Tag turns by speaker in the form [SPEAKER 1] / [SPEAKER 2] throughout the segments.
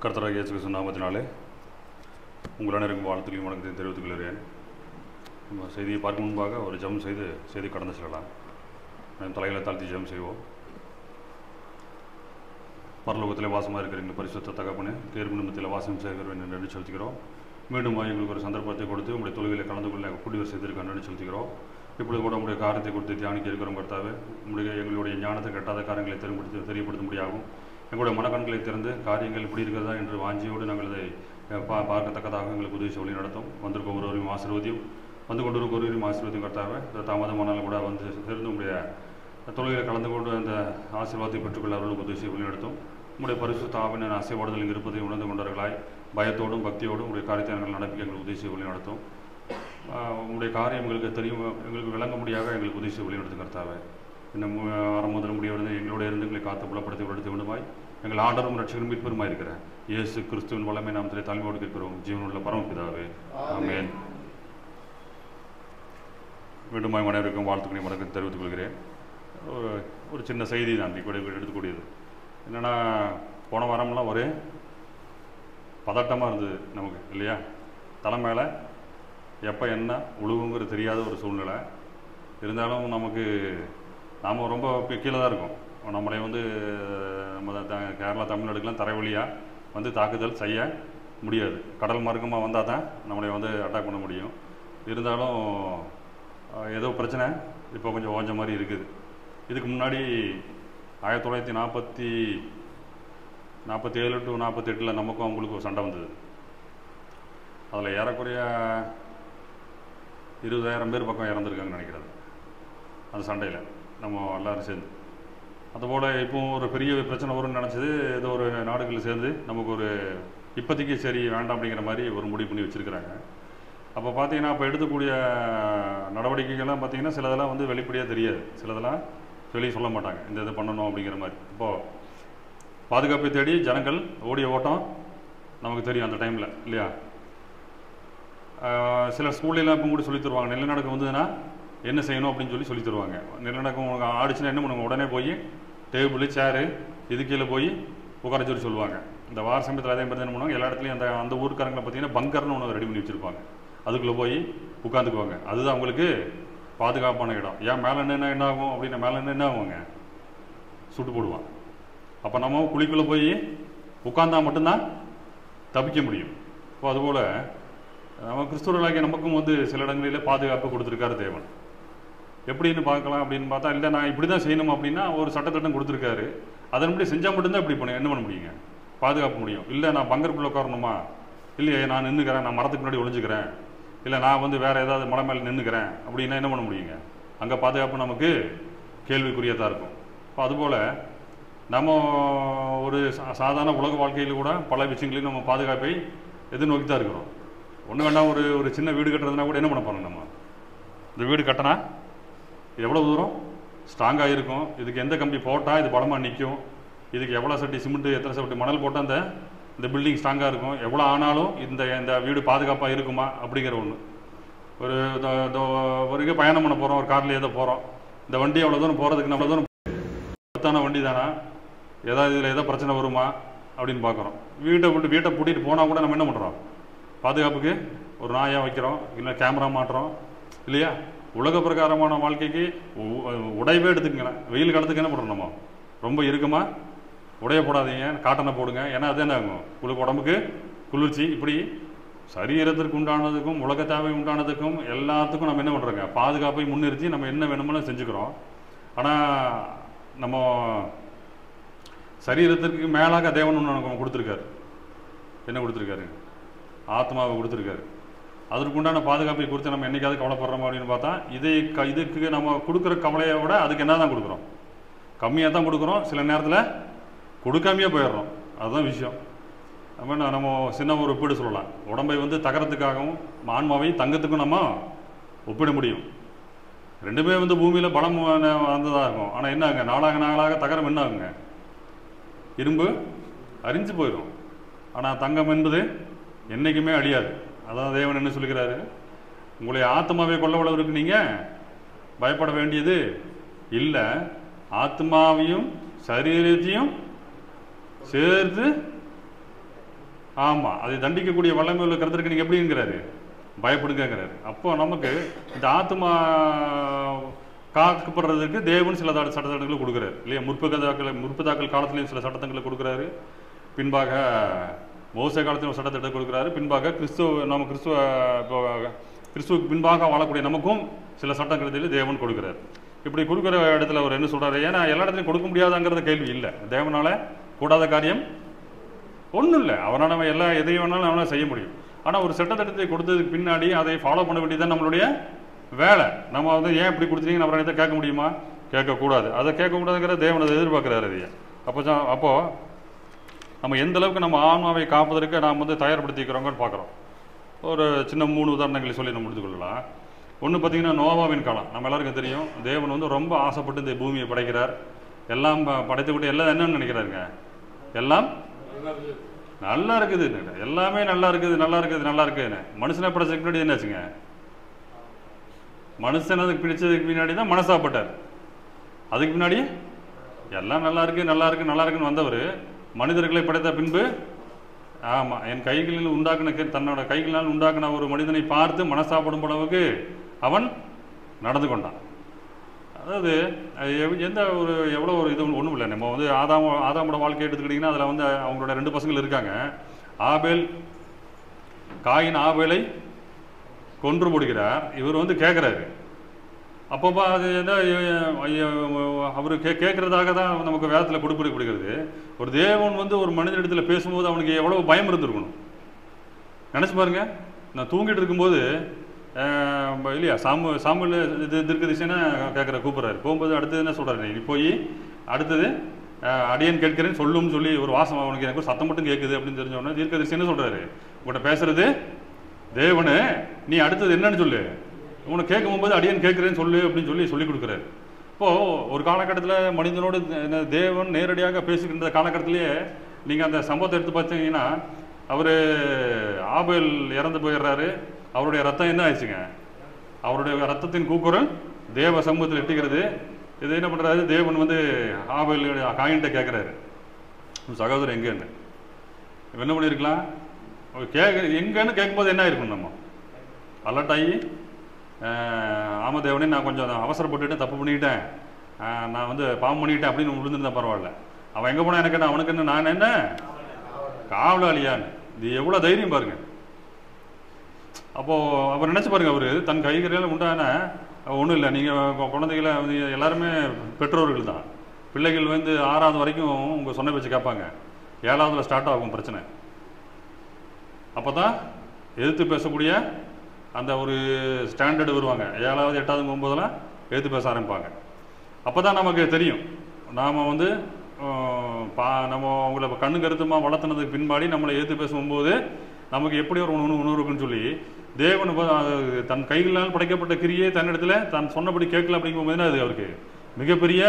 [SPEAKER 1] கர்த்தராகிய இயேசு கிறிஸ்து நாமத்தினாலே உங்கள் அனைவருக்கும் வாழ்த்துக்களையும் வணக்கத்தையும் தெரிவித்துக் கொள்கிறேன். நம்ம செய்தியை பார்க்கும் முன்பாக ஒரு ஜெபம் செய்து செய்தி கடந்து செல்லலாம். நாம் தலைகளை தாழ்த்தி ஜெபம் செய்வோம். பரலோகத்திலே வாசமாக இருக்கிற எங்கள் பரிசுத்த தகப்பனே, தேர்வு நிமிடத்தில் வாசம் செய்கிறேன் என்று செலுத்துகிறோம். மீண்டும் எங்களுக்கு ஒரு சந்தர்ப்பத்தை கொடுத்து உங்களுடைய தொழுகையில் கலந்து கொள்ள குடிவர் செய்திருக்க நன்றி செலுத்துகிறோம். இப்பொழுது கூட உங்களுடைய காரியத்தை கொடுத்து தியானிக்க இருக்கிறோம். கர்த்தாவே, எங்களுடைய ஞானத்தை கட்டாத காரியங்களை தெரியப்படுத்த முடியாகும். எங்களுடைய மனக்கண்களை திறந்து காரியங்கள் எப்படி இருக்கிறதா என்று வாஞ்சியோடு நாங்கள் இதை பார்க்கத்தக்கதாக எங்களுக்கு உதவி வழி நடத்தும். வந்திருக்க ஒருவரையும் ஆசீர்வதியும், வந்து கொண்டிருக்க ஒருவரையும் ஆசீர்வதியும். கர்த்தாவே, தாமதமானாலும் கூட வந்து சேர்ந்து உங்களுடைய தொழுகையில் கலந்து கொண்டு அந்த ஆசீர்வாதத்தை பெற்றுக்கொள்ள அவர்களுக்கு உதவி வழி நடத்தும். உங்களுடைய பரிசுத்த ஆவியின் ஆசைப்பாடுதல் இங்கே இருப்பதை உணர்ந்து கொண்டவர்களாய் பயத்தோடும் பக்தியோடும் உங்களுடைய காரியத்தை நாங்கள் நடப்பிக்க எங்களுக்கு உதவி வழி நடத்தும். உங்களுடைய காரியம் எங்களுக்கு தெரியும், எங்களுக்கு விளங்க முடியாத எங்களுக்கு உதவி வழி நடத்தும். கர்த்தாவே, இந்த ஆரம்பத்தில் முடியவிருந்து எங்களோட இருந்து எங்களை காத்து புலப்படுத்தி விடுத்து விடுமாய் எங்கள் ஆண்டரும் ரட்சகரும் மீட்பருமாய் இருக்கிற இயேசு கிறிஸ்துவின் வல்லமை நாம் தலைமையோடு கேட்கிறோம். ஜீவனுள்ள பரமபிதாவே, ஆமென். மீண்டும் அனைவருக்கும் வாழ்த்துக்களை வணக்கம் தெரிவித்துக் கொள்கிறேன். ஒரு சின்ன செய்தி தான் கூட எடுத்துக்கூடியது. என்னென்னா, போன வாரம்லாம் ஒரே பதட்டமாக இருந்தது நமக்கு, இல்லையா? தலை மேலே எப்போ என்ன உழுவுங்கிறது தெரியாத ஒரு சூழ்நிலை இருந்தாலும் நமக்கு நாம் ரொம்ப கீழே தான் இருக்கோம். நம்மளை நம்ம கேரளா தமிழ்நாடுக்கெலாம் தரைவழியாக வந்து தாக்குதல் செய்ய முடியாது. கடல் மார்க்கமாக வந்தால் தான் நம்மளை அட்டாக் பண்ண முடியும். இருந்தாலும் ஏதோ பிரச்சனை இப்போ கொஞ்சம் ஓஞ்ச மாதிரி இருக்குது. இதுக்கு முன்னாடி 1947 to 48 நமக்கும் அவங்களுக்கு ஒரு சண்டை வந்தது. அதில் ஏறக்குறைய 20,000 பேர் பக்கம் இறந்துருக்காங்கன்னு நினைக்கிறது அந்த சண்டையில் நம்ம எல்லோரும் சேர்ந்து. அதுபோல் இப்போது ஒரு பெரிய பிரச்சனை வரும்னு நினச்சது ஏதோ ஒரு நாடுகளில் சேர்ந்து நமக்கு ஒரு இப்போதைக்கு சரி வேண்டாம் அப்படிங்கிற மாதிரி ஒரு முடிவு பண்ணி வச்சுருக்கிறாங்க. அப்போ பார்த்தீங்கன்னா, இப்போ எடுக்கக்கூடிய நடவடிக்கைகள்லாம் பார்த்திங்கன்னா சிலதெல்லாம் வெளிப்படையாக தெரியாது, சிலதெல்லாம் வெளியே சொல்ல மாட்டாங்க. இந்த இது பண்ணணும் அப்படிங்கிற மாதிரி. இப்போது பாதுகாப்பை தேடி ஜனங்கள் ஓடிய ஓட்டம் நமக்கு தெரியும் அந்த டைமில், இல்லையா? சில ஸ்கூல்லாம் இப்போ கூட சொல்லித் தருவாங்க, நிலநடுக்கம் வந்ததுன்னா என்ன செய்யணும் அப்படின்னு சொல்லி தருவாங்க. நிலநடுக்கம் ஆடிச்சுன்னா என்ன பண்ணுவாங்க, உடனே போய் டேபிள் சேரு இது கீழே போய் உட்கார சொல்லுவாங்க. இந்த வார சமயத்தில் அதே மாதிரி என்ன பண்ணுவாங்க, எல்லா இடத்துலையும் அந்த ஊருக்காரங்களை பார்த்தீங்கன்னா பங்கர்னு ஒன்று ரெடி பண்ணி வச்சுருப்பாங்க. அதுக்குள்ளே போய் உட்காந்துக்குவாங்க. அதுதான் அவங்களுக்கு பாதுகாப்பான இடம். ஏன் மேலே என்ன ஆகும் அப்படின்னா, மேலே என்ன ஆகுங்க, சுட்டு போடுவான். அப்போ நம்ம குழிக்குள்ளே போய் உட்கார்ந்தா மட்டும்தான் தப்பிக்க முடியும். இப்போ அதுபோல் நம்ம கிறிஸ்துவர்களாகிய நமக்கும் சில இடங்களில் பாதுகாப்பு கொடுத்துருக்காரு தேவன். எப்படின்னு பார்க்கலாம் அப்படின்னு பார்த்தா, இல்லை நான் இப்படி தான் செய்யணும் அப்படின்னா ஒரு சட்டத்திட்டம் கொடுத்துருக்காரு. அதன்படி செஞ்சால் மட்டும்தான் இப்படி என்ன பண்ண முடியுங்க, பாதுகாப்பு முடியும். இல்லை நான் பங்கருக்குள்ளே உட்காரணுமா, இல்லையே நான் நின்றுக்கிறேன், நான் மரத்துக்கு முன்னாடி ஒழிஞ்சுக்கிறேன், இல்லை நான் வேறு ஏதாவது மலை மேலே நின்றுக்கிறேன் அப்படின்னா என்ன பண்ண முடியுங்க, அங்கே பாதுகாப்பு நமக்கு கேள்விக்குரியதாக இருக்கும். இப்போ அதுபோல் நம்ம ஒரு சாதாரண உலக வாழ்க்கையில் கூட பல விஷயங்களையும் நம்ம பாதுகாப்பை எதிர்நோக்கி தான் இருக்கிறோம். ஒன்று வேண்டாம், ஒரு சின்ன வீடு கட்டுறதுனா கூட என்ன பண்ண போகிறோம், நம்ம இந்த வீடு கட்டினா எவ்வளோ தூரம் ஸ்ட்ராங்காக இருக்கும், இதுக்கு எந்த கம்பி போட்டால் இது பலமாக நிற்கும், இதுக்கு எவ்வளோ சட்டி சிமெண்ட்டு எத்தனை சட்டி மணல் போட்டால் இந்த பில்டிங் ஸ்ட்ராங்காக இருக்கும், எவ்வளோ ஆனாலும் இந்த வீடு பாதுகாப்பாக இருக்குமா அப்படிங்கிற ஒன்று. ஒரு பயணம் பண்ண போகிறோம், ஒரு காரில் ஏதோ போகிறோம், இந்த வண்டி அவ்வளோ தூரம் போகிறதுக்கு அவ்வளோ தூரம் பத்தான வண்டி தானா, ஏதாவது இதில் ஏதோ பிரச்சனை வருமா அப்படின்னு பார்க்குறோம். வீட்டை பூட்டிகிட்டு போனால் கூட நம்ம என்ன பண்ணுறோம், பாதுகாப்புக்கு ஒரு நாயாக வைக்கிறோம், இல்லை கேமரா மாட்டுறோம், இல்லையா? உலக பிரகாரமான வாழ்க்கைக்கு உடையவே எடுத்துக்கங்களேன். வெயில் காலத்துக்கு என்ன பண்ணுறோம், நம்ம ரொம்ப இறுக்கமாக உடைய போடாதீங்க, காட்டனை போடுங்க. ஏன்னா அது என்ன ஆகும், உடம்புக்கு குளிர்ச்சி. இப்படி சரீரத்திற்கு உண்டானதுக்கும் உலக தேவை உண்டானதுக்கும் எல்லாத்துக்கும் நம்ம என்ன பண்ணுறோங்க, பாதுகாப்பை முன்னிறுத்தி நம்ம என்ன வேணுமோ செஞ்சுக்கிறோம். ஆனால் நம்ம சரீரத்திற்கு மேலாக தேவன் ஒன்று நமக்கு கொடுத்துருக்காரு. என்ன கொடுத்துருக்காரு, ஆத்மாவை கொடுத்துருக்காரு. அதற்கு உண்டான பாதுகாப்பை குறித்து நம்ம என்றைக்காவது கவலைப்படுறோம் அப்படின்னு பார்த்தா, இதுக்கு நம்ம கொடுக்குற கவலையை விட அதுக்கு என்ன தான் கொடுக்குறோம், கம்மியாக தான் கொடுக்குறோம். சில நேரத்தில் கொடுக்காமையே போயிடுறோம். அதுதான் விஷயம். நம்ம சின்ன ஒரு ஒப்பீடு சொல்லலாம். உடம்பை தகரத்துக்காகவும் ஆன்மாவை தங்கத்துக்கும் நம்ம ஒப்பிட முடியும். ரெண்டுமே பூமியில் பலம் வந்ததாக இருக்கும். ஆனால் என்ன ஆகுங்க, நாளாக தகரம் என்ன ஆகுங்க, இரும்பு அரிஞ்சு போயிடும். ஆனால் தங்கம் என்பது என்றைக்குமே அழியாது. அதான் தேவன் என்ன சொல்லுகிறாரு, உங்களுடைய ஆத்மாவை கொள்ளவளவருக்கு நீங்கள் பயப்பட வேண்டியது இல்லை, ஆத்மாவையும் சரீரத்தையும் சேர்த்து ஆமாம், அதை தண்டிக்கக்கூடிய வல்லமை உள்ள கருத்திற்கு நீங்கள் எப்படிங்கிறாரு, பயப்படுங்கிறாரு. அப்போ நமக்கு இந்த ஆத்மா காக்கப்படுறதுக்கு தேவன் சில சட்டத்திட்டங்களை கொடுக்குறாரு இல்லையா. முற்பதாக்கள் காலத்துலேயும் சில சட்டத்திட்டங்களை கொடுக்குறாரு, பின்பாக மோசே காலத்திலும் சட்டத்திட்டத்தை கொடுக்குறாரு, பின்பாக கிறிஸ்துவுக்கு பின்பாக வாழக்கூடிய நமக்கும் சில சட்டங்கள் தேவன் கொடுக்குறாரு. இப்படி கொடுக்குற இடத்துல அவர் என்ன சொல்கிறாரு, ஏன்னா எல்லா இடத்துலையும் கொடுக்க முடியாதாங்கிறத கேள்வி இல்லை. தேவனால் கூடாத காரியம் ஒன்றும் இல்லை. அவனால் நம்ம எதையும் வேணாலும் அவனால் செய்ய முடியும். ஆனால் ஒரு சட்டத்திட்டத்தை கொடுத்ததுக்கு பின்னாடி அதை ஃபாலோ பண்ண வேண்டியதுதான் நம்மளுடைய வேலை. நம்ம வந்து ஏன் இப்படி கொடுத்துட்டீங்கன்னு அப்புறம் எதை கேட்க முடியுமா? கேட்கக்கூடாது. அதை கேட்கக்கூடாதுங்கிற தேவன் அதை எதிர்பார்க்குறாரு அதையே. அப்போது நம்ம எந்த அளவுக்கு நம்ம ஆன்மாவை காப்பதற்கு நாம் வந்து தயார்படுத்திக்கிறோங்கன்னு பார்க்குறோம். ஒரு சின்ன 3 உதாரணங்களை சொல்லி நம்ம முடித்து கொள்ளலாம். ஒன்று பார்த்திங்கன்னா நோவாவின் காலம். நம்ம எல்லாருக்கும் தெரியும், தேவன் வந்து ரொம்ப ஆசைப்பட்டு இந்த பூமியை படைக்கிறார். எல்லாம் படைத்துக்கிட்டு எல்லாம் என்னன்னு நினைக்கிறாருங்க, எல்லாம் நல்லா இருக்குது, எல்லாமே நல்லா இருக்குது நல்லா இருக்குது நல்லா இருக்குதுன்னு. மனுஷனை படைச்சதுக்கு முன்னாடி என்னாச்சுங்க, மனுஷனதுக்கு பிடிச்சதுக்கு பின்னாடி தான் மனசாப்பட்டார். அதுக்கு முன்னாடி எல்லாம் நல்லா இருக்கு நல்லா இருக்கு நல்லா இருக்குன்னு வந்தவர் மனிதர்களை படைத்த பின்பு, ஆமாம், என் கைகளில் உண்டாக்குன தன்னோட கைகளினால் உண்டாக்குன ஒரு மனிதனை பார்த்து மனசாப்படும் அளவுக்கு அவன் நடந்து கொண்டான். அதாவது எந்த ஒரு எவ்வளோ ஒரு இது ஒன்றும் இல்லை. நம்ம வந்து ஆதாமோட வாழ்க்கையை எடுத்துக்கிட்டிங்கன்னா அதில் வந்து அவங்களோட 2 பசங்கள் இருக்காங்க. காயின் ஆபேலை கொன்று போடுகிறார். இவர் வந்து கேட்குறாரு. அப்பப்போ அது என்ன அவர் கேட்குறதாக தான் நமக்கு வேதத்தில் கொடுக்கப்படுகிறது. ஒரு தேவன் வந்து ஒரு மனிதனிடத்தில் பேசும்போது அவனுக்கு எவ்வளோ பயம் இருந்திருக்கணும் நினச்சி பாருங்க. நான் தூங்கிட்டு இருக்கும்போது இல்லையா, சாமுவேல் இது தீர்க்கதரிசினா கூப்பிட்றாரு. போகும்போது அடுத்தது என்ன சொல்கிறாரு, நீ போய் அடுத்தது அடியன் கேட்கிறேன்னு சொல்லும்னு சொல்லி ஒரு வாசம் அவனுக்கு எனக்கு ஒரு சத்தம் மட்டும் கேட்குது அப்படின்னு தெரிஞ்சோடனே தீர்க்கதரிசி என்ன சொல்கிறாரு, உங்கள்கிட்ட பேசுறது தேவனு, நீ அடுத்தது என்னன்னு சொல்லு, உனக்கு கேட்கும் போது அடியன் கேட்குறேன்னு சொல்லு அப்படின்னு சொல்லி கொடுக்குறாரு. இப்போது ஒரு காலகட்டத்தில் மனிதனோடு தேவன் நேரடியாக பேசுகின்ற காலகட்டத்திலேயே நீங்கள் அந்த சம்பவத்தை எடுத்து பார்த்தீங்கன்னா, அவர் ஆபேல் இறந்து போயிடுறாரு. அவருடைய ரத்தம் என்ன ஆயிடுச்சுங்க, அவருடைய ரத்தத்தின் கூக்குரல் தேவ சமூகத்தில் எட்டுகிறது. இது என்ன பண்ணுறாரு, தேவன் வந்து ஆபேல் காயின்கிட்ட கேட்குறாரு, சகோதரர் எங்கேன்னு. என்ன பண்ணியிருக்கலாம், எங்கன்னு கேட்கும்போது என்ன இருக்கும், நம்ம அலர்ட் ஆகி, ஆமாம் தேவனே நான் கொஞ்சம் அவசரப்பட்டுட்டேன், தப்பு பண்ணிக்கிட்டேன், நான் வந்து பாவம் பண்ணிக்கிட்டேன் அப்படின்னு விழுந்துருந்தா பரவாயில்ல. அவன் எங்கே போனா எனக்கு என்ன, அவனுக்கு என்ன, நான் என்ன காவலாளியான்னு. இது எவ்வளோ தைரியம் பாருங்க. அப்போது அவர் நினச்சி பாருங்க, அவர் தன் கைகளில் உண்டான ஒன்றும் இல்லை. நீங்கள் குழந்தைகளை எல்லாருமே பெற்றோர்கள் தான். பிள்ளைகள் வந்து 6வது வரைக்கும் உங்கள் சொன்ன பேச்சு கேட்பாங்க. 7வதுல ஸ்டார்ட் ஆகும் பிரச்சனை. அப்போ தான் எதிர்த்து பேசக்கூடிய அந்த ஒரு ஸ்டாண்டர்டு வருவாங்க. 7வது 8வது 9வதுலாம் எதிர்த்து பேச ஆரம்பிப்பாங்க. அப்போ தான் நமக்கு தெரியும், நாம் வந்து நம்ம அவங்கள கண்ணு கருத்துமாக வளர்த்துனதுக்கு பின்பாடி நம்மளை எதிர்த்து பேசும்போது நமக்கு எப்படி ஒரு உணர்வுக்குன்னு சொல்லி தேவன் தன் கைகளால் படைக்கப்பட்ட கிரியை தன்னிடத்துல தான் சொன்னபடி கேட்கல அப்படிங்கும்போது அது அவருக்கு மிகப்பெரிய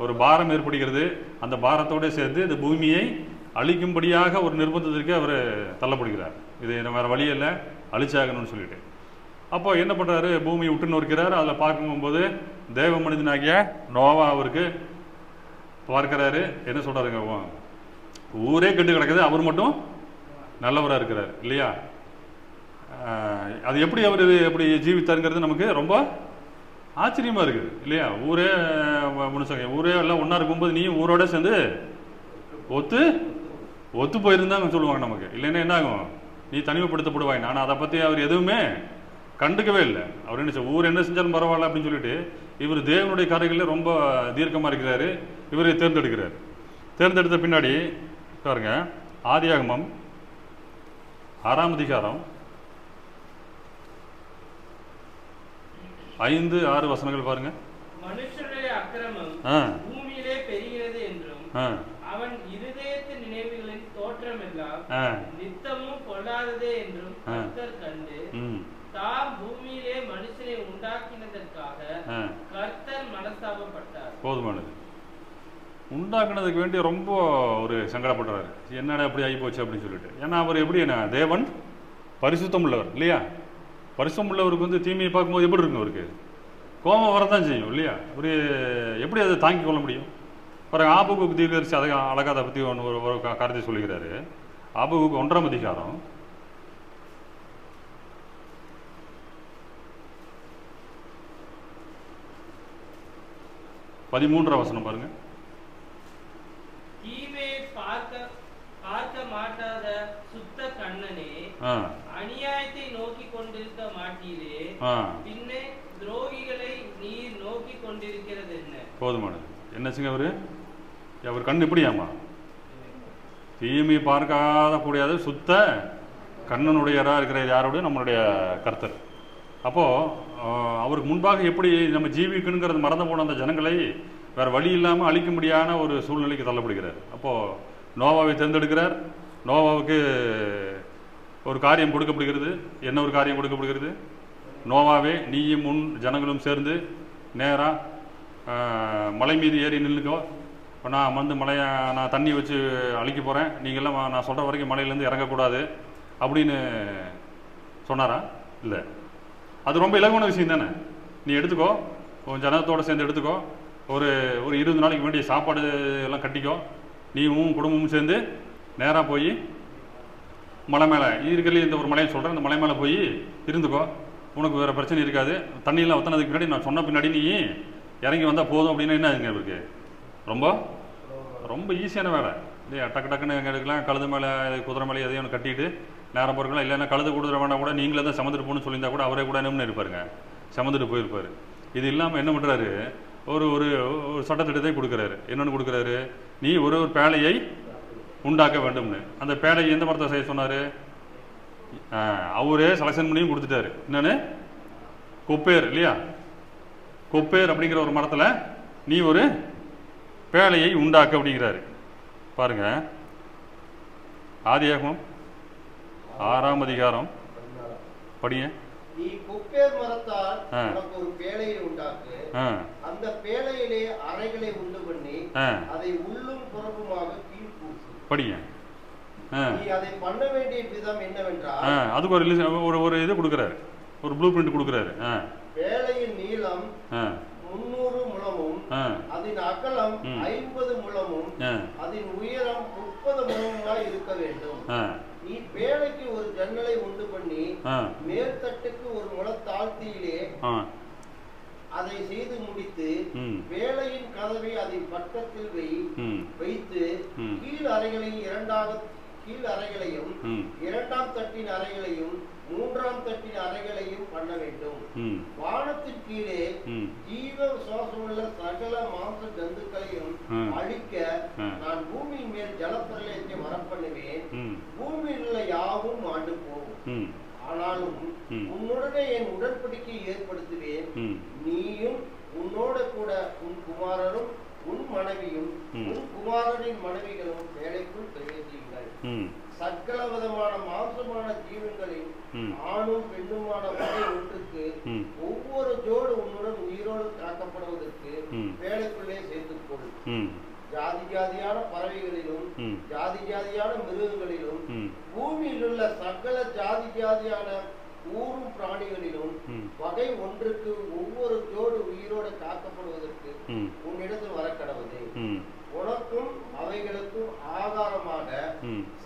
[SPEAKER 1] ஒரு பாரம் ஏற்படுகிறது. அந்த பாரத்தோடு சேர்த்து இந்த பூமியை அழிக்கும்படியாக ஒரு நிர்பந்தத்திற்கு அவர் தள்ளப்படுகிறார். இது வேறு வழி இல்லை, அழிச்சாகணும்னு சொல்லிட்டு. அப்போ என்ன பண்ணுறாரு, பூமியை விட்டு நோக்கிறார். அதில் பார்க்கும்போது தேவ மனிதனாகிய நோவா அவருக்கு பார்க்குறாரு. என்ன சொல்கிறாருங்க, ஊரே கெட்டு கிடக்குது, அவர் மட்டும் நல்லவராக இருக்கிறார் இல்லையா. அது எப்படி அவர் எப்படி ஜீவித்தாருங்கிறது நமக்கு ரொம்ப ஆச்சரியமாக இருக்குது இல்லையா. ஊரே மனுஷங்க ஊரே எல்லாம் ஒன்றா இருக்கும்போது நீயும் ஊரோட சேர்ந்து ஒத்து போயிருந்தாங்க சொல்லுவாங்க நமக்கு. இல்லைன்னா என்ன ஆகும், நீ தனிமைப்படுத்தப்படுவாங்க. ஆனால் அதை பற்றி அவர் எதுவுமே கண்டுக்கவே இல்லை. அவர் என்ன ஊர் என்ன செஞ்சாலும் பரவாயில்ல அப்படின்னு சொல்லிட்டு இவர் தேவனுடைய காரியங்களில் ரொம்ப தீர்க்கமாக இருக்கிறாரு. இவரை தேர்ந்தெடுக்கிறார். தேர்ந்தெடுத்த பின்னாடி பாருங்க, ஆதியாகமம் 6ஆம் அதிகாரம் 5-6 வசனங்கள் பாருங்க.
[SPEAKER 2] மனுஷனுடைய அக்கிரமம் பூமியிலே பெருகிறது என்றும் அவன் இருதயத்தின் நினைவுகளின் தோற்றம் எல்லாம் நித்தமும் பொல்லாததே என்றும் கர்த்தர் கண்டு தாம் பூமியிலே மனுஷனை உண்டாக்கினதற்காக கர்த்தர் மனஸ்தாபப்பட்டார்.
[SPEAKER 1] போதுமானது. உண்டாக்குனதுக்கு வேண்டி ரொம்ப ஒரு சங்கடப்படுறாரு. என்னடா அப்படி ஆகி போச்சு அப்படின்னு சொல்லிட்டு. ஏன்னா அவர் எப்படி, என்ன தேவன் பரிசுத்தம் உள்ளவர் இல்லையா. பரிசுத்தம் உள்ளவருக்கு வந்து தீமையை பார்க்கும்போது எப்படி இருக்கும், அவருக்கு கோபம் வரதான் செய்யும் இல்லையா. ஒரு எப்படி அதை தாங்கிக் கொள்ள முடியும். பிறகு ஆபுக்கு தீர்க்கதரிசி அதை அழகாக அதை பற்றி ஒரு காரியத்தை சொல்லுகிறாரு. ஆபகுக்கு 1ஆம் அதிகாரம் 13ஆம் வசனம் பாருங்க.
[SPEAKER 2] தீமை பார்க்க மாட்டாத சுத்த கண்ணனே, அநியாயத்தை நோக்கி கொண்டிருக்க மாட்டீரே, பின்னே துரோகிகளை நீர் நோக்கி கொண்டிருக்கிறது என்ன? போதுமானது. என்னச்சுங்க அவர் கண் எப்படியாமா? தீமை பார்க்காத கூடியது சுத்த கண்ணனுடையராக இருக்கிற யாரோட நம்மளுடைய கர்த்தர். அப்போது அவருக்கு முன்பாக எப்படி நம்ம ஜீவிக்கணுங்கிறது மறந்து போன அந்த ஜனங்களை வேறு வழி இல்லாமல் அழிக்க முடியாத ஒரு சூழ்நிலைக்கு தள்ளப்படுகிறார். அப்போது நோவாவை தேர்ந்தெடுக்கிறார். நோவாவுக்கு ஒரு காரியம் கொடுக்கப்படுகிறது. என்ன ஒரு காரியம் கொடுக்கப்படுகிறது? நோவாவே, நீயும் முன் ஜனங்களும் சேர்ந்து நேராக மலை மீது ஏறி நின்றுக்கோ, நான் வந்து நான் தண்ணி வச்சு அழிக்க போகிறேன், நீங்கள்லாம் நான் சொல்கிற வரைக்கும் மலையிலேருந்து இறங்கக்கூடாது அப்படின்னு சொன்னாரா? இல்லை. அது ரொம்ப இலகுவான விஷயம் தானே. நீ எடுத்துக்கோ, உன் ஜனத்தோடு சேர்ந்து எடுத்துக்கோ, ஒரு 20 நாளைக்கு வேண்டிய சாப்பாடு எல்லாம் கட்டிக்கோ, நீயும் குடும்பமும் சேர்ந்து நேராக போய் மலை மேலே இருக்கிறதுல இந்த ஒரு மலையை சொல்கிறேன், இந்த மலை மேலே போய் இருந்துக்கோ, உனக்கு வேறு பிரச்சனை இருக்காது, தண்ணியெல்லாம் ஊற்றினதுக்கு பின்னாடி நான் சொன்ன பின்னாடி நீ இறங்கி வந்தால் போதும் அப்படின்னா என்ன ஆகுங்க? இவருக்கு ரொம்ப ரொம்ப ஈஸியான வேலை இல்லையா? டக்கு டக்குன்னு எங்கே எடுக்கலாம், கழுது மேலே குதிரை மேலே எதையும் ஒன்று கட்டிட்டு நேரம் போகிறக்கலாம். இல்லைன்னா கழுது குதிரை வேண்டாம் கூட நீங்களே தான் சமந்துட்டு போகணும்னு சொல்லியிருந்தா கூட அவரே கூட என்ன இருப்பாருங்க, சமந்துட்டு போயிருப்பார். இது இல்லாமல் என்ன பண்ணுறாரு? ஒரு ஒரு சட்டத்திட்டத்தை கொடுக்குறாரு. என்னென்னு கொடுக்குறாரு? நீ ஒரு பேழையை உண்டாக்க வேண்டும்னு. அந்த பேழையை எந்த மரத்தை செய்ய சொன்னார்? அவரே செலக்ஷன் பண்ணியும் கொடுத்துட்டாரு. என்னென்னு? கொப்பேர் இல்லையா? கொப்பேர் அப்படிங்கிற ஒரு மரத்தில் நீ ஒரு பேழையை உண்டாக்க அப்படிங்கிறாரு. பாருங்க, ஆதியாகமம் 6ஆம் அதிகாரம் படிங்க.
[SPEAKER 3] நீ கொப்பேர் மரத்தால் உனக்கு ஒரு பேழையை உண்டாக்கு, அந்த பேழையிலே அறைகளை உண்டு பண்ணி அதை உள்ளும் புறமுமாக கீழ் பூசு.
[SPEAKER 1] படிங்க.
[SPEAKER 3] நீ அதை பண்ண வேண்டிய விதம் என்னவென்றால்,
[SPEAKER 1] அதுக்கு ஒரு இது கொடுக்குறாரு, ஒரு ப்ளூ பிரிண்ட் கொடுக்குறாரு.
[SPEAKER 3] பேழையின் நீளம் 300 முழமும், அதன் அகலம் 50 முழமும், அதன் உயரம் 30 முழமுமாய் இருக்க வேண்டும். நீ பேழைக்கு ஒரு ஜன்னலை உண்டு பண்ணி மேற்தட்டுக்கு ஒரு முழ தாழ்த்தியிலே அதை செய்து முடித்து பேழையின் கதவை அதன் பக்கத்தில் வைத்து கீழ் அறைகளையும் இரண்டாம் தட்டின் அறைகளையும் மூன்றாம் தட்டின் அறைகளையும் பண்ண வேண்டும். வானத்தின் கீழே ஜீவ சுவாசமுள்ள சகல மாംസ ஜந்துக்களையும் அழிக்க நான் பூமியின் மேல் ஜலப்பிரளயத்தை வரப்பண்ணுவேன். பூமியில் உள்ள யாவும் ஆண்டு போகும். ஆனாலும் உன்னுடனே என் உடன்படிக்கையை ஏற்படுத்துவேன். நீயும் உன்னோட கூட உன் குமாரரும் உன் மனைவியும் உன் குமாரரின் மனைவிகளும் வேலைக்குள் பிரவேசியுங்கள். சகல விதமான மாம்சமான ஜீவன்களின் ஆணும் பெண்ணுமான வகை ஒன்றுக்கு ஒவ்வொரு ஜோடு உன்னுடன் உயிரோடு காக்கப்படுவதற்கு வேலைக்குள்ளே சேர்த்துக்கொள். ஜாதி ஜாதியான பறவைகளிலும் ஜாதி ஜாதியான மிருகங்களிலும் பூமியில் உள்ள சகல ஜாதி ஜாதியான ஊரும் பிராணிகளிலும் வகை ஒன்றுக்கு ஒவ்வொரு ஜோடு உயிரோடு காக்கப்படுவதற்கு உன்னிடத்தில் வரக்கடவுது. உனக்கும் அவைகளுக்கும் ஆகாரமாக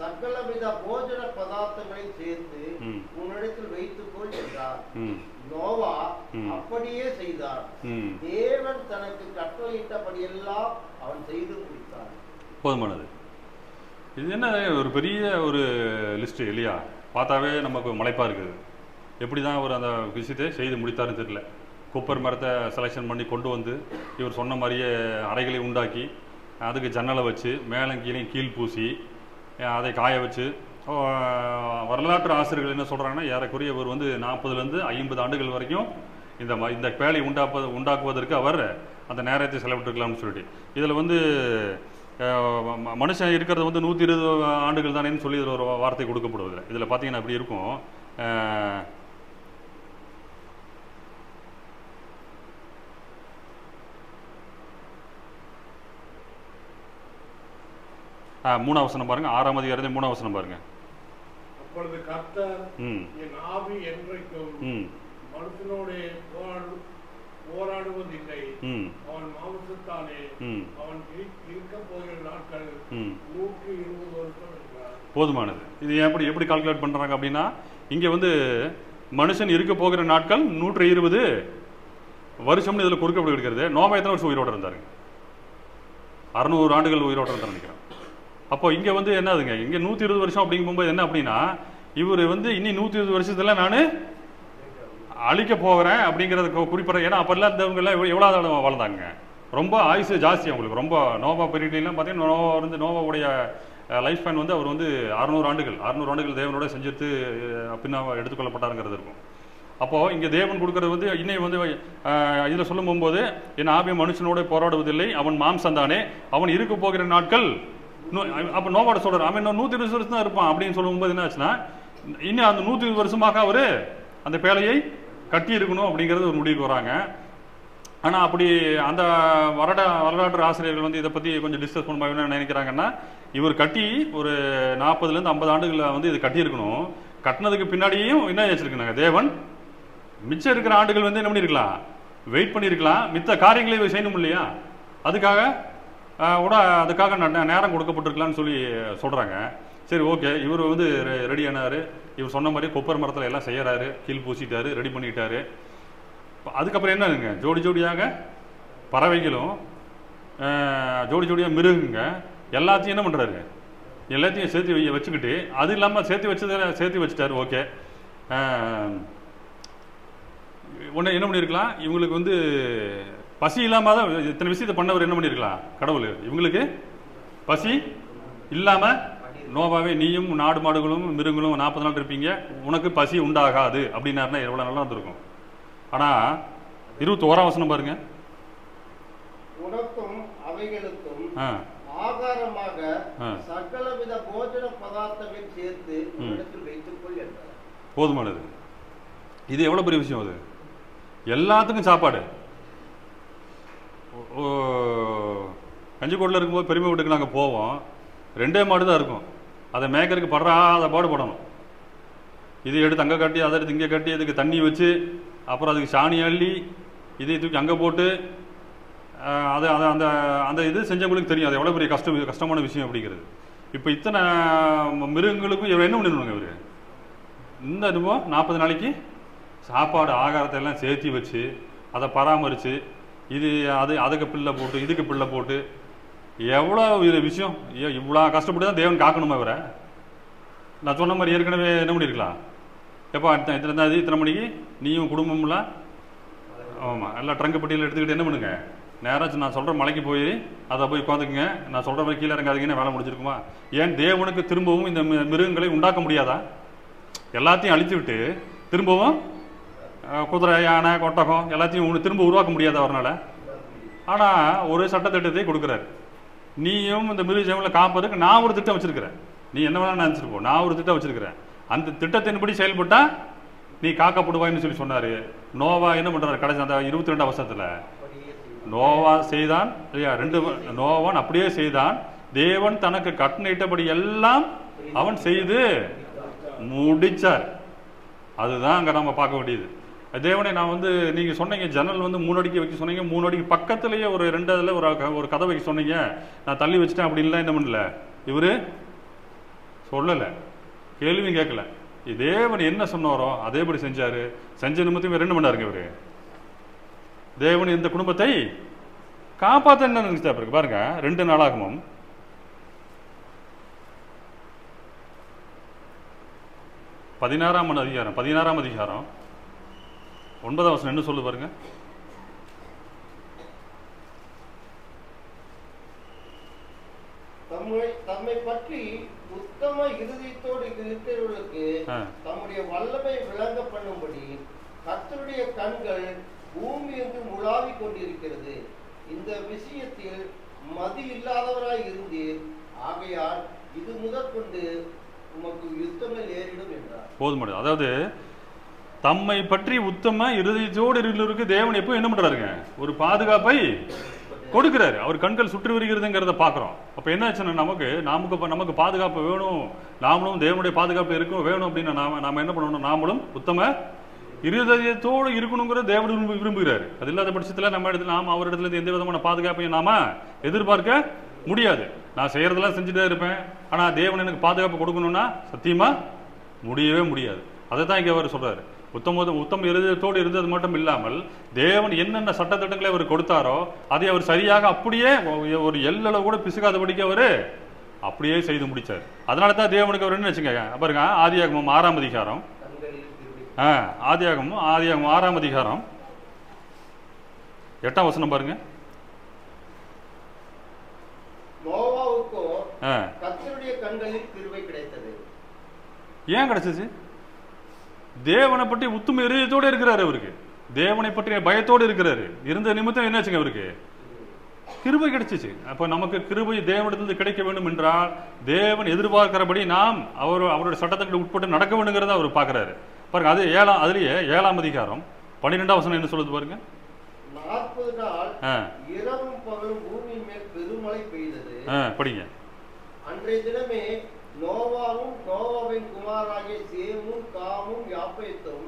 [SPEAKER 3] சகலவித போஜன பதார்த்தங்களை சேர்த்து உன்னிடத்தில் வைத்துக்கொள் என்றார். நோவா அப்படியே செய்தார். தேவன் தனக்கு கட்டளையிட்டபடியெல்லாம் அவன் செய்து முடித்தார்.
[SPEAKER 1] போதுமானது. இது என்ன ஒரு பெரிய ஒரு லிஸ்ட் இல்லையா? பார்த்தாவே நமக்கு மலைப்பா இருக்குது. எப்படி தான் அவர் அந்த விஷயத்தை செய்து முடித்தாருன்னு தெரியல. கொப்பர் மரத்தை செலெக்ஷன் பண்ணி கொண்டு வந்து இவர் சொன்ன மாதிரியே அறைகளை உண்டாக்கி அதுக்கு ஜன்னலை வச்சு மேலே கீழே கீழ் பூசி அதை காய வச்சு, வரலாற்று ஆசிரியர்கள் என்ன சொல்கிறாங்கன்னா ஏறக்குறைய இவர் வந்து 40லேருந்து 50 ஆண்டுகள் வரைக்கும் இந்த பேழை உண்டாக்குவதற்கு அவர் அந்த நேரத்தை செலவிட்டிருக்கலாம்னு சொல்லிட்டு, இதில் வந்து மனுஷன் இருக்கிறது வந்து 120 ஆண்டுகள் தானேன்னு சொல்லி இதில் ஒரு வார்த்தை கொடுக்கப்படுவதில்லை. இதில் பார்த்தீங்கன்னா அப்படி இருக்கும். 3ஆம் வசனம் பாருங்க. 6ஆம் அதிகாரத்தில் 3ஆம் வசனம் பாருங்க.
[SPEAKER 4] அப்பொழுது கர்த்தர் என் ஆவி என்றைக்கும் மனுஷனோட போராடுவதில்லை. அவன் மாம்சத்தாலே அவன் இருக்க போகிற நாட்கள் 120 வருஷம் என்றார்.
[SPEAKER 1] போதுமானது. இது எப்படி கால்குலேட் பண்றாங்க அப்படின்னா, இங்க வந்து மனுஷன் இருக்க போகிற நாட்கள் 120 வருஷம்னு இதுல குறுக்கப்பட்டு இருக்கிறது. நோவா எத்தனை வருஷம் உயிரோடு இருந்தாரு? 600 ஆண்டுகள் உயிரோடு இருந்தார் நினைக்கிறேன். அப்போ இங்க வந்து என்னதுங்க, இங்க 120 வருஷம் அப்படிங்கும் போது என்ன அப்படின்னா, இவர் வந்து இன்னி 120 வருஷத்துல நான் அழிக்க போகிறேன் அப்படிங்கிறத குறிப்பிட. ஏன்னா அப்பெல்லாம் இருந்தவங்க எல்லாம் எவ்வளவு வாழ்ந்தாங்க, ரொம்ப ஆயுசு ஜாஸ்தி அவங்களுக்கு. ரொம்ப நோவா பீரியட்லாம் பார்த்தீங்கன்னா நோவாவுடைய லைஃப் ஸ்பேன் வந்து அவர் வந்து 600 ஆண்டுகள் தேவனோட செஞ்சுட்டு பின்னா எடுத்துக்கொள்ளப்பட்டாருங்கிறது இருக்கும். அப்போது இங்கே தேவன் கொடுக்கறது வந்து இன்னும் வந்து இதில் சொல்லும் போகும்போது, என் ஆவிய மனுஷனோட போராடுவதில்லை, அவன் மாம்சந்தானே, அவன் இருக்க போகிற நாட்கள். அப்போ நோவாட சொல்கிறார், அவன் இன்னும் 120 வருஷம் தான் இருப்பான் அப்படின்னு சொல்லும்போது என்ன ஆச்சுன்னா, இன்னும் அந்த 120 வருஷமாக அவர் அந்த பேழையை கட்டி இருக்கணும் அப்படிங்கிறது ஒரு முடிவுக்கு வராங்க. ஆனால் அப்படி அந்த வரலாற்று ஆசிரியர்கள் வந்து இதை பற்றி கொஞ்சம் டிஸ்கஸ் பண்ணும்போது என்ன நினைக்கிறாங்கன்னா, இவர் கட்டி ஒரு 40லேருந்து 50 ஆண்டுகளில் வந்து இது கட்டியிருக்கணும். கட்டினதுக்கு பின்னாடியும் என்ன வச்சிருக்காங்க, தேவன் மிச்சம் இருக்கிற ஆண்டுகள் வந்து என்ன பண்ணியிருக்கலாம், வெயிட் பண்ணியிருக்கலாம். மித்த காரியங்களை இவர் செய்யணும் இல்லையா, அதுக்காக நேரம் கொடுக்கப்பட்டிருக்கலான்னு சொல்லி சொல்கிறாங்க. சரி, ஓகே, இவர் வந்து ரெடி ஆனார். இவர் சொன்ன மாதிரி கொப்பர் மரத்தில் எல்லாம் செய்யறாரு, கீழ் பூசிட்டாரு, ரெடி பண்ணிட்டாரு. அதுக்கப்புறம் என்னங்க, ஜோடி ஜோடியாக பறவைகளும் ஜோடி ஜோடியாக மிருகுங்க எல்லாத்தையும் என்ன பண்ணுறாரு, எல்லாத்தையும் சேர்த்து வச்சுக்கிட்டு, அது இல்லாமல் சேர்த்து வச்சுட்டாரு. ஓகே, உடனே என்ன பண்ணியிருக்கலாம், இவங்களுக்கு வந்து பசி இல்லாமல் தான் இத்தனை விஷயத்தை பண்ணவர் என்ன பண்ணியிருக்கலாம் கடவுள். இவங்களுக்கு பசி இல்லாமல், நோவாவே நீயும் நாடு மாடுகளும் மிருகங்களும் 40 நாள் இருப்பீங்க, உனக்கு பசி உண்டாகாது அப்படின்னாருன்னா எவ்வளோ நல்லா இருந்திருக்கும். ஆனால் 21ஆம் வசனம் பாருங்க,
[SPEAKER 3] உனக்கும் அவைகளுக்கும் ஆகாரமாக சகலவித போஜன பதார்த்தங்களை சேர்த்து உன்னிடத்தில் வைத்துக்கொள் என்றார்.
[SPEAKER 1] போதுமானது. இது எவ்வளவு பெரிய விஷயம், அது எல்லாத்துக்கும் சாப்பாடு. கஞ்சிக்கோட்டில் இருக்கும்போது பெருமை வீட்டுக்கு நாங்கள் போவோம், 2 மாடு தான் இருக்கும். அதை மேய்க்கறதுக்கு படுறாத பாடுபடணும். இது எடுத்து அங்கே கட்டி, அதை எடுத்து இங்கே கட்டி, அதுக்கு தண்ணி வச்சு, அப்புறம் அதுக்கு சாணி அள்ளி, இதை தூக்கி அங்கே போட்டு, அது அந்த அந்த இது செஞ்சவங்களுக்கு தெரியும் அது எவ்வளோ பெரிய கஷ்டமான விஷயம் அப்படிங்கிறது. இப்போ இத்தனை மிருகங்களுக்கும் இவர் என்ன பண்ணிடணுங்க, இவர் இந்த இதுவும் 40 நாளைக்கு சாப்பாடு ஆகாரத்தை எல்லாம் சேர்த்தி வச்சு, அதை பராமரித்து, அதுக்கு பிள்ளை போட்டு, இதுக்கு பிள்ளை போட்டு, எவ்வளோ இது விஷயம். இவ்வளோ கஷ்டப்பட்டு தான் தேவன் காக்கணுமா இவரை? நான் சொன்ன மாதிரி ஏற்கனவே என்ன பண்ணியிருக்கலாம், எப்போ இத்தனை மணிக்கு நீயும் குடும்பம்லாம் ஆமாம் எல்லாம் ட்ரங்கு பட்டியலில் எடுத்துக்கிட்டு என்ன பண்ணுங்க, நேராக நான் சொல்கிற மலைக்கு போய் அதை போய் உட்காந்துக்குங்க, நான் சொல்கிற மாதிரி கீழே இறங்காதீங்கன்னு வேலை முடிச்சிருக்குமா? ஏன் தேவனுக்கு திரும்பவும் இந்த மிருகங்களை உண்டாக்க முடியாதா? எல்லாத்தையும் அழித்து விட்டு திரும்பவும் குதிரை, யானை, கொட்டகம் எல்லாத்தையும் திரும்ப உருவாக்க முடியாதா அவரால்? ஆனால் ஒரு சட்டத்திட்டத்தை கொடுக்குறாரு, நீயும் இந்த மிருக ஜீவனில் காப்பதற்கு நான் ஒரு திட்டம் வச்சிருக்கிறேன். நீ என்ன வேணாலும் நினச்சிருப்போம், நான் ஒரு திட்டம் வச்சிருக்கிறேன். அந்த திட்டத்தின்படி செயல்பட்டா நீ காக்கப்படுவாய்ன்னு சொல்லி சொன்னாரு. நோவா என்ன பண்றாரு, கடைசி அந்த 22ஆம் வருஷத்துல நோவா செய்தான் இல்லையா, நோவான் அப்படியே செய்தான். தேவன் தனக்கு கட்டளையிட்டபடி எல்லாம் அவன் செய்து முடிச்சார். அதுதான் அங்க நம்ம பார்க்க வேண்டியது. தேவனை நான் வந்து நீங்க சொன்னீங்க ஜன்னல் வந்து 3 அடிக்கு வைக்க சொன்னீங்க, 3 அடிக்கு பக்கத்திலேயே ஒரு 2 அதில் ஒரு கதை வைக்க சொன்னீங்க, நான் தள்ளி வச்சுட்டேன் அப்படின்லாம் என்ன பண்ணல, இவரு சொல்லலை, கேள்வியும் கேட்கல. தேவன் என்ன சொன்னாரோ அதேபடி செஞ்சாரு. செஞ்ச நிமித்தம் இவர் என்ன பண்ணாருங்க, இவரு தேவன் இந்த குடும்பத்தை காப்பாற்ற என்ன நினைச்சா இருக்கு பாருங்க. 2 நாளாகமும் 16ஆம் அதிகாரம் 9ஆம் வசனம் என்ன சொல்லு பாருங்க.
[SPEAKER 3] தம்மை பற்றி உத்தம இருதயத்தோடு இருக்கிறவர்களுக்கு தம்முடைய வல்லமை விளங்க பண்ணும்படி கர்த்தருடைய கண்கள் பூமி எங்கும் உலாவிக் கொண்டிருக்கிறது. இந்த விஷயத்தில் மதி இல்லாதவராய் இருந்தீர், ஆகையால் இது முதற்கொண்டு உமக்கு யுத்தங்கள் நேரிடும் என்றார்.
[SPEAKER 1] போதும். அதாவது தம்மை பற்றி உத்தம இருதயத்தோடு இருக்கிறவருக்கு தேவன் எப்போ என்ன பண்றாருங்க, ஒரு பாதுகாப்பை கொடுக்கிறாரு. அவர் கண்கள் சுற்றி வருகிறதுங்கிறத பார்க்குறோம். அப்போ என்ன ஆச்சுன்னா நமக்கு பாதுகாப்பு வேணும், நாமளும் தேவனுடைய பாதுகாப்பு இருக்கும் வேணும் அப்படின்னு நாம என்ன பண்ணணும், நாமளும் உத்தம இருதயத்தோடு இருக்கணுங்கிற தேவன் விரும்புகிறார். அது இல்லாத பட்சத்தில் நம்ம இடத்துல நாம் அவர் இடத்துல எந்த விதமான பாதுகாப்பையும் நாம எதிர்பார்க்க முடியாது. நான் செய்யறதெல்லாம் செஞ்சுட்டே இருப்பேன், ஆனால் தேவன் எனக்கு பாதுகாப்பு கொடுக்கணும்னா சத்தியமா முடியவே முடியாது. அதை தான் இங்கே அவர் சொல்றாரு. உத்தம இருதயத்தோடு இருந்தது மட்டும் இல்லாமல் தேவன் என்னென்ன சட்டத்திட்டங்களை அவர் கொடுத்தாரோ அதை அவர் சரியாக அப்படியே ஒரு எல்லளவு கூட பிசுக்காதபடிக்கு அவர் அப்படியே செய்து முடிச்சார். அதனால தான் தேவனுக்கு அவர் என்ன வச்சுங்க பாருங்க, ஆதியாகமம் 6ஆம் அதிகாரம், ஆதியாகமம் 6ஆம் அதிகாரம் 8ஆம் வசனம் பாருங்க.
[SPEAKER 3] கர்த்தருடைய கண்களில் கிருபை கிடைத்தது.
[SPEAKER 1] ஏன் கிடைச்சது? தேவனை பற்றி உத்தம இருதயத்தோடு இருக்கிறாரு. அவருக்கு தேவனை பற்றிய பயத்தோடு இருக்கிறாரு. இருந்த நிமித்தம் என்ன வச்சுங்க அவருக்கு கிருபை கிடைச்சிச்சு. அப்ப நமக்கு கிருபை தேவனிடத்திலிருந்து கிடைக்க வேண்டும் என்றால் தேவன் எதிர்பார்க்கிறபடி நாம் அவருடைய சட்டத்துக்கு உட்பட்டு நடக்க வேண்டுங்கிறத அவர் பார்க்கிறாரு. பாருங்க, அது அதுலயே 7ஆம் அதிகாரம் 12ஆம் வசனம் என்ன சொல்லுது பாருங்க.
[SPEAKER 3] 40 நாள் இரவும் பகலும் பூமியின் மேல் பெருமழை பெய்தது.
[SPEAKER 1] படிங்க.
[SPEAKER 3] அன்றைய தினமே நோவாவும் நோவாவின் குமாராகிய சேமும் காமும் யாப்பேத்தும்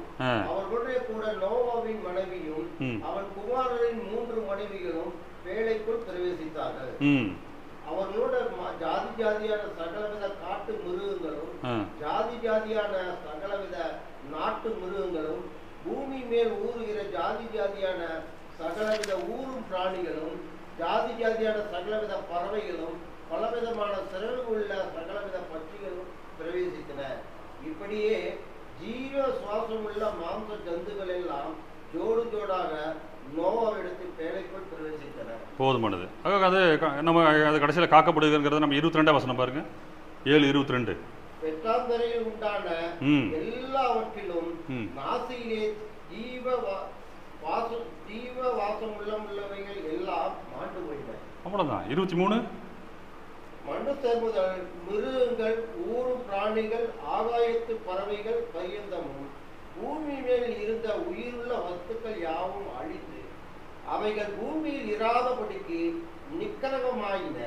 [SPEAKER 3] அவர்களுடைய கூட நோவாவின் மனைவியும் அவன் குமாரரின் 3 மனைவிகளும் பேழைக்குள் பிரவேசித்தார்கள். அவர்களோட ஜாதி ஜாதியான சகலவித காட்டு மிருகங்களும் ஜாதி ஜாதியான சகலவித நாட்டு மிருகங்களும் பூமி மேல் ஊறுகிற ஜாதி ஜாதியான சகலவித ஊரும் பிராணிகளும் ஜாதி ஜாதியான சகலவித பறவைகளும் பலவிதமான சிறகு உள்ள சகலவித பட்சிகளும் பிரவேசித்தன. இப்படியே ஜீவ சுவாசம் உள்ள மாம்ச ஜந்துகள் எல்லாம் ஜோடு ஜோடாக நோவாவிடத்தில் பேழைக்குள் பிரவேசித்தன. போதுமானது.
[SPEAKER 1] அது நம்ம அது கடைசியில் காக்கப்படுகிறது. நம்ம 22ஆம் வசனம் பாருங்க, 7:22.
[SPEAKER 3] பெற்றாந்தரையில் உண்டான எல்லாவற்றிலும் நாசியிலே ஜீவ வாசம் உள்ளவைகள் எல்லாம் மாண்டு போயின.
[SPEAKER 1] அவ்வளவுதான். 23
[SPEAKER 3] மண்ணு தருமுதல் மிருகங்கள் ஊரும் பிராணிகள் ஆகாயத்து பறவைகள் பரியந்தமும் பூமி மேல் இருந்த உயிருள்ள வஸ்துக்கள் யாவும் அழித்து அவைகள் பூமியில் இராதபடிக்கு நிக்கரகமாயின.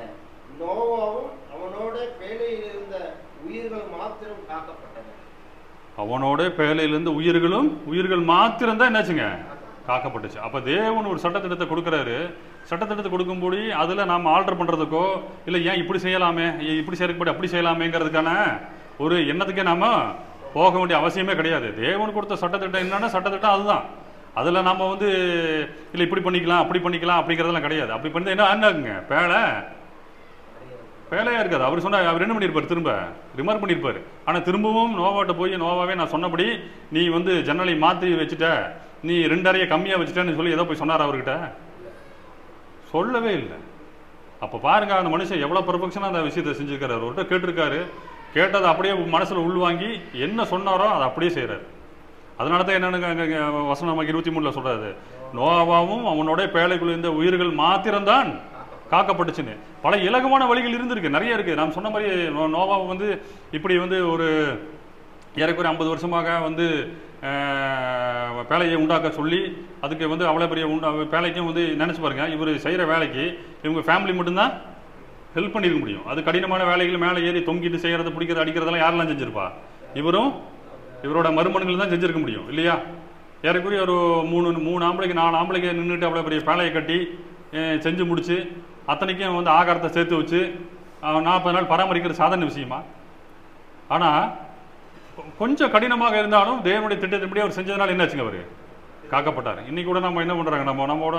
[SPEAKER 3] நோவாவும் அவனோட பேழையில் இருந்த உயிர்கள் மாத்திரம் காக்கப்பட்டன.
[SPEAKER 1] அவனோட பேழையிலிருந்து உயிர்கள் மாத்திரம் தான் என்னாச்சுங்க காக்கப்பட்டுச்சு. அப்ப தேவன் ஒரு சட்டத்திட்டத்தை கொடுக்கிறாரு. சட்டத்திட்டத்தை கொடுக்கும்போது அதுல நாம் ஆல்டர் பண்றதுக்கோ இல்லை ஏன் இப்படி செய்யலாமே, இப்படி செய்யறதுக்கு அப்படி செய்யலாமேங்கிறதுக்கான ஒரு எண்ணத்துக்கே நாம போக வேண்டிய அவசியமே கிடையாது. தேவன் கொடுத்த சட்டத்திட்டம் என்னன்னா சட்டத்திட்டம் அதுதான். அதுல நாம இல்லை இப்படி பண்ணிக்கலாம் அப்படி பண்ணிக்கலாம் அப்படிங்கிறதெல்லாம் கிடையாது. அப்படி பண்ணி என்ன ஆகுங்க, பேழையா இருக்காது. அவர் சொன்னா அவர் என்ன பண்ணியிருப்பார், திரும்ப ரிமார்க் பண்ணியிருப்பாரு. ஆனா திரும்பவும் நோவாட்ட போய் நோவாவே நான் சொன்னபடி நீ ஜன்னலை மாற்றி வச்சுட்ட, நீ 2 அறையை கம்மியா வச்சுட்டேன்னு சொல்லி ஏதோ போய் சொன்னார் அவர்கிட்ட? சொல்லவே இல்லை. அப்ப பாருங்க அந்த மனுஷன் எவ்வளவு பெர்ஃபெக்ஷனா அந்த விஷயத்தை செஞ்சிருக்காரு. அவர்கிட்ட கேட்டிருக்காரு, கேட்டதை அப்படியே மனசுல உள்வாங்கி என்ன சொன்னாரோ அதை அப்படியே செய்யறாரு. அதனால தான் என்னன்னு வசனம் நமக்கு 23 சொல்றாரு, நோவாவும் அவனோட பேழைக்குள்ள இருந்த உயிர்கள் மாத்திரம்தான் காக்கப்பட்டுச்சுன்னு. பல இலகுவான வழிகள் இருந்திருக்கு, நிறைய இருக்கு. நாம் சொன்ன மாதிரி நோவாவை இப்படி ஒரு ஏறக்குறைய 50 வருஷமாக பேழையை உண்டாக்க சொல்லி அதுக்கு அவ்வளோ பெரிய பேழைக்கும் நினச்சி பாருங்க, இவர் செய்கிற வேலைக்கு இவங்க ஃபேமிலி மட்டும்தான் ஹெல்ப் பண்ணிருக்க முடியும். அது கடினமான வேலைகள் மேலே ஏறி தொங்கிட்டு செய்கிறது, பிடிக்கிறது, அடிக்கிறதெல்லாம் யாரெல்லாம் செஞ்சிருப்பா? இவரோட மருமகன்கள் தான் செஞ்சிருக்க முடியும் இல்லையா? ஏறக்குறைய ஒரு 3 ஆம்பளைக்கு 4 ஆம்பளைக்கு நின்றுட்டு அவ்வளோ பெரிய பேழையை கட்டி செஞ்சு முடிச்சு அத்தனைக்கும் ஆகாரத்தை சேர்த்து வச்சு 40 நாள் பராமரிக்கிறது சாதாரண விஷயமா? ஆனால் கொஞ்சம் கடினமாக இருந்தாலும் தேவனுடைய திட்டத்தின்படி அவர் செஞ்சதுனால என்னாச்சுங்க, அவர் காக்கப்பட்டார். இன்னைக்கு கூட நம்ம என்ன பண்றாங்க, நம்மோட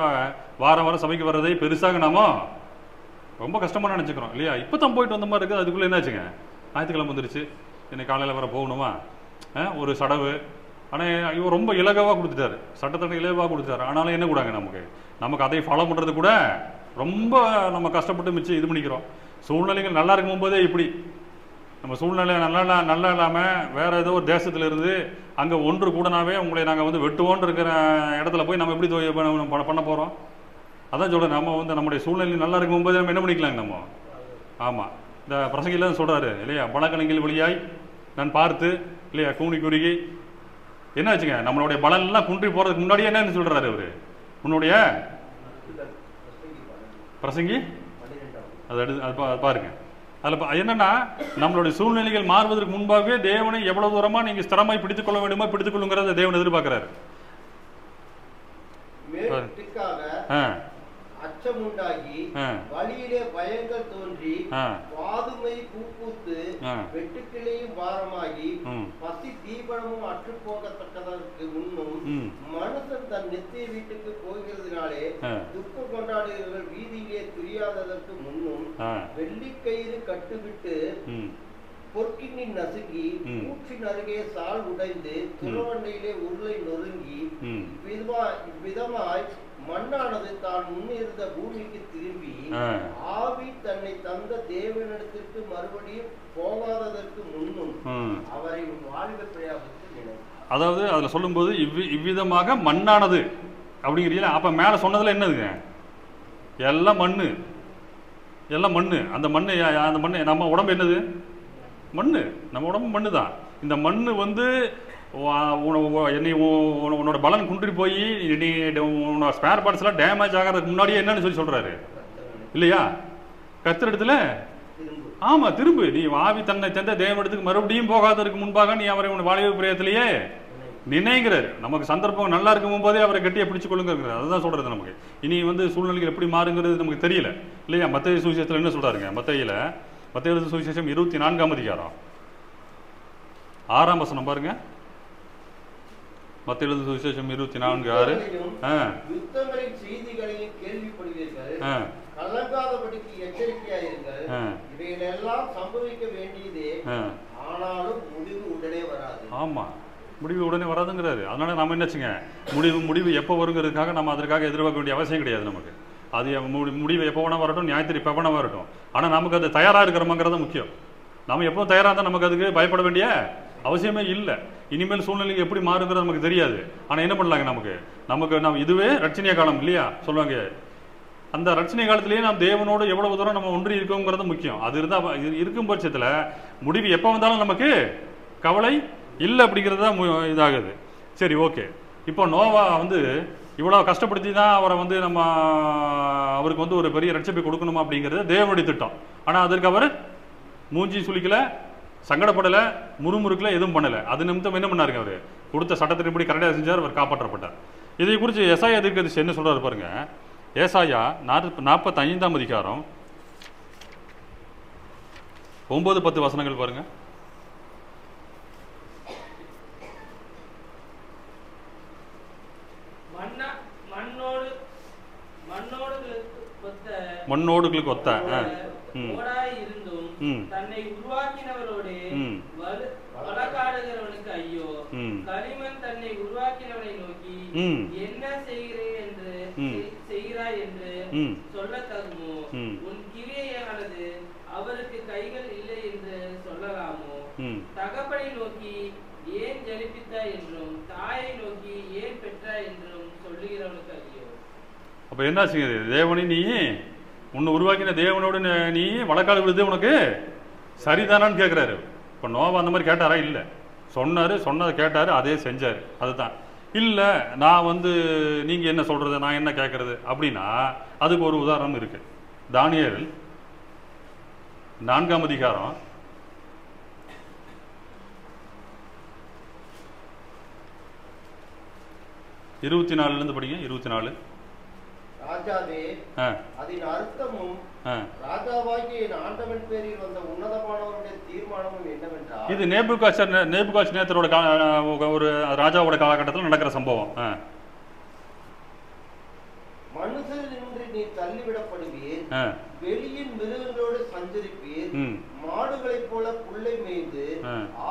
[SPEAKER 1] வாரம் சபைக்கு வர்றதை பெருசாக நாம ரொம்ப கஷ்டமா நினைச்சுக்கிறோம் இல்லையா? இப்பதான் போயிட்டு வந்த மாதிரி இருக்குது. அதுக்குள்ள என்னாச்சுங்க, ஞாயிற்றுக்கிழமை வந்துருச்சு, இன்னைக்கு காலையில வர போகணுமா, ஒரு சடவு. ஆனால் இவர் ரொம்ப இலகுவாக கொடுத்துட்டாரு, சட்டத்திட்ட இலகுவாக கொடுத்துட்டாரு. ஆனாலும் என்ன கூடாங்க, நமக்கு அதை ஃபாலோ பண்ணுறது கூட ரொம்ப நம்ம கஷ்டப்பட்டு மிச்சம் இது பண்ணிக்கிறோம். சூழ்நிலைகள் நல்லா இருக்கும் போதே இப்படி நம்ம சூழ்நிலை நல்லா இல்லாமல் வேற ஏதோ ஒரு தேசத்துல இருந்து அங்கே ஒன்று கூடனாவே உங்களை நாங்கள் வெட்டுவோன்னு இருக்கிற இடத்துல போய் நம்ம எப்படி பண்ண போகிறோம்? அதான் சொல்கிறேன், நம்ம நம்முடைய சூழ்நிலை நல்லா இருக்கும் போது நம்ம என்ன பண்ணிக்கலாங்க நம்ம. ஆமாம், இந்த பிரசங்கில சொல்கிறாரு இல்லையா, பலக்கணங்கில் வழியாய் நான் பார்த்து இல்லையா கூணி குறுகி என்ன வச்சுங்க, நம்மளுடைய பலன்லாம் குன்றி போகிறதுக்கு முன்னாடியே என்னன்னு சொல்கிறாரு அவர், உன்னுடைய பிரசங்கி அது பாருங்க அதில் என்னன்னா நம்மளுடைய சூழ்நிலைகள் மாறுவதற்கு முன்பாகவே தேவனை எவ்வளவு தூரமா நீங்க ஸ்திரமாய் பிடித்துக் கொள்ள வேண்டுமோ பிடித்துக் கொள்ளுங்கிறத தேவன் எதிர்பார்க்கிறாரு.
[SPEAKER 3] அச்சமுண்டாகி வழியிலே பயங்கள் தோன்றி வாதுமை பூப்பூத்து வெட்டுக்கிளையும் பாரமாகி பசி தீபனமும் அற்று போகத்தக்கதற்கு முன்னும் மனுஷன் தன் நித்திய வீட்டுக்கு போகிறதுனாலே துக்கம் கொண்டாடுகிறவர்கள் வீதியிலே தெரியாததற்கு முன்னும் வெள்ளிக்கயிறு கட்டுவிட்டு பொற்கிண்ணி நசுங்கி ஊற்றின் அருகே சால் உடைந்து துறவண்டையிலே உருளை நொறுங்கி இவ்விதமாய் மண்ணானது தான் முன்னிருந்த பூமிக்கு திரும்பி ஆவி தன்னை தந்த தேவனிடத்திற்கு மறுபடியும் போகாததற்கு முன்னும் அவரை வாழ்வு பிரயாசத்தில் நினைவு.
[SPEAKER 1] அதாவது அதுல சொல்லும் போது இவ்விதமாக மண்ணானது அப்படிங்கிறீங்களா? அப்ப மேல சொன்னதுல என்னதுங்க? எல்லாம் மண்ணு, எல்லாம் மண்ணு. அந்த மண்ணு நம்ம உடம்பு என்னது? மண்ணு. நம்ம உடம்பு மண்ணு தான். இந்த மண்ணு வந்து என்னை உன்னோட பலன் குன்றி போய் நீ உன்னோட ஸ்பேர் பார்ட்ஸ் எல்லாம் டேமேஜ் ஆகிறதுக்கு முன்னாடியே என்னன்னு சொல்றாரு இல்லையா? கர்த்தர் இடத்துல ஆமா திரும்பு நீ ஆவி தன்னை தந்த தேவனிடத்துக்கு மறுபடியும் போகாததற்கு முன்பாக நீ அவரை உன் வாழ்வு பிரியத்திலேயே நினைக்கிறார். நமக்கு சந்தர்ப்பம் நல்லா இருக்கும் போதே அவரை கட்டியை பிடிச்சு கொள்ளுங்கிறார். அதுதான் சொல்றது. நமக்கு இனி வந்து சூழ்நிலைகள் எப்படி மாறுங்கிறது நமக்கு தெரியல இல்லையா? மத்தேயு சுவிசேஷத்துல என்ன சொல்றாருங்க? மத்தேயு சுவிசேஷம் 24ஆம் அதிகாரம் 6ஆம் வசனம் பாருங்க. மத்தேயு சுவிசேஷம் 24:6.
[SPEAKER 3] யுத்தங்களின் செய்திகளையும் கேள்விப்படுவீர்கள், கலங்காதபடிக்கு எச்சரிக்கையாயிருங்கள். இவைகளெல்லாம் சம்பவிக்க வேண்டியதே, ஆனாலும் முடிவு உடனே வராது.
[SPEAKER 1] ஆமா, முடிவு உடனே வராதுங்கிறாரு. அதனால நாம என்னச்சுங்க, முடிவு எப்போ வருங்கிறதுக்காக நம்ம அதற்காக எதிர்பார்க்க வேண்டிய அவசியம் கிடையாது. நமக்கு அது முடிவு எப்போ வேணா வரட்டும், நியாயத்திற்கு எப்போ வேணா வரட்டும். ஆனால் நமக்கு அது தயாராக இருக்கிறோமாங்கிறது முக்கியம். நம்ம எப்போ தயாராக இருந்தால் நமக்கு அதுக்கு பயப்பட வேண்டிய அவசியமே இல்லை. இனிமேல் சூழ்நிலைக்கு எப்படி மாறுங்கிறது நமக்கு தெரியாது. ஆனால் என்ன பண்ணலாங்க, நம்ம இதுவே ரட்சணிய காலம் இல்லையா சொல்லுவாங்க. அந்த ரட்சணை காலத்திலேயே நாம் தேவனோடு எவ்வளவு தூரம் நம்ம ஒன்றி இருக்கோங்கிறது முக்கியம். அது இருந்தால் இருக்கும் பட்சத்தில் முடிவு எப்போ வந்தாலும் நமக்கு கவலை இல்லை அப்படிங்கிறது தான் இதாகுது. சரி, ஓகே. இப்போ நோவா வந்து இவ்வளோ கஷ்டப்படுத்தி தான் அவரை வந்து அவருக்கு வந்து ஒரு பெரிய ரட்சிப்பை கொடுக்கணுமா அப்படிங்கிறது தேவனுடைய திட்டம். ஆனால் அதற்கு அவர் மூஞ்சி சுளிக்கலை, சங்கடப்படலை, முறுமுறுக்கலை, எதுவும் பண்ணலை. அது நிமித்தம் என்ன பண்ணாருங்க, அவர் கொடுத்த சட்டத்தின்படி கரெக்டாக செஞ்சார், அவர் காப்பாற்றப்பட்டார். இதை குறித்து ஏசாயா தீர்க்கதரிசி என்ன சொல்றாரு பாருங்க. ஏசாயா 45ஆம் அதிகாரம் 9-10 வசனங்கள் பாருங்க. மண்ணோடுகளுக்கு ஒத்த
[SPEAKER 2] தன்னை உருவாக்கினவரோடு வழக்காடுகிறவனுக்கு ஐயோ. களிமண் தன்னை உருவாக்கினவனை நோக்கி என்ன செய்கிறாய் என்று சொல்ல தகுமோ? உன் கிரியையானது அவருக்கு கைகள் இல்லை என்று சொல்லலாமோ? தகப்பனை நோக்கி ஏன் ஜனிப்பித்தாய் என்றும் தாயை நோக்கி ஏன் பெற்றாய் என்றும் சொல்லுகிறவனுக்கு ஐயோ.
[SPEAKER 1] அப்ப என்னாச்சுங்க, தேவனை நீ உன்னை உருவாக்கின தேவனோடு நீ வழக்காடு விழுது உனக்கு சரிதானான்னு கேட்குறாரு. இப்போ நோவா அந்த மாதிரி கேட்டாரா? இல்லை. சொன்னதை கேட்டார், அதே செஞ்சார். அதுதான். இல்லை நான் வந்து நீங்கள் என்ன சொல்கிறது, நான் என்ன கேட்குறது அப்படின்னா அதுக்கு ஒரு உதாரணம் இருக்குது. தானியேல் 4ஆம் அதிகாரம் 24 படிங்க. 24.
[SPEAKER 3] ராஜாவே, அதன் அர்த்தமும் ராஜாவாகிய ஆண்டவன் பேரில் வந்த உன்னதமானவருடைய தீர்மானமும் என்னவென்றால்,
[SPEAKER 1] இது நேபுகாத்நேச்சரோட ஒரு ராஜாவோட காலகட்டத்தில் நடக்கிற சம்பவம்.
[SPEAKER 3] மனுஷனின்றி நீ தள்ளிவிடப்படுவீர், வெளியின் மிருகங்களோடு சஞ்சரிப்பீர், மாடுகளைப் போல புல்லை மேய்ந்து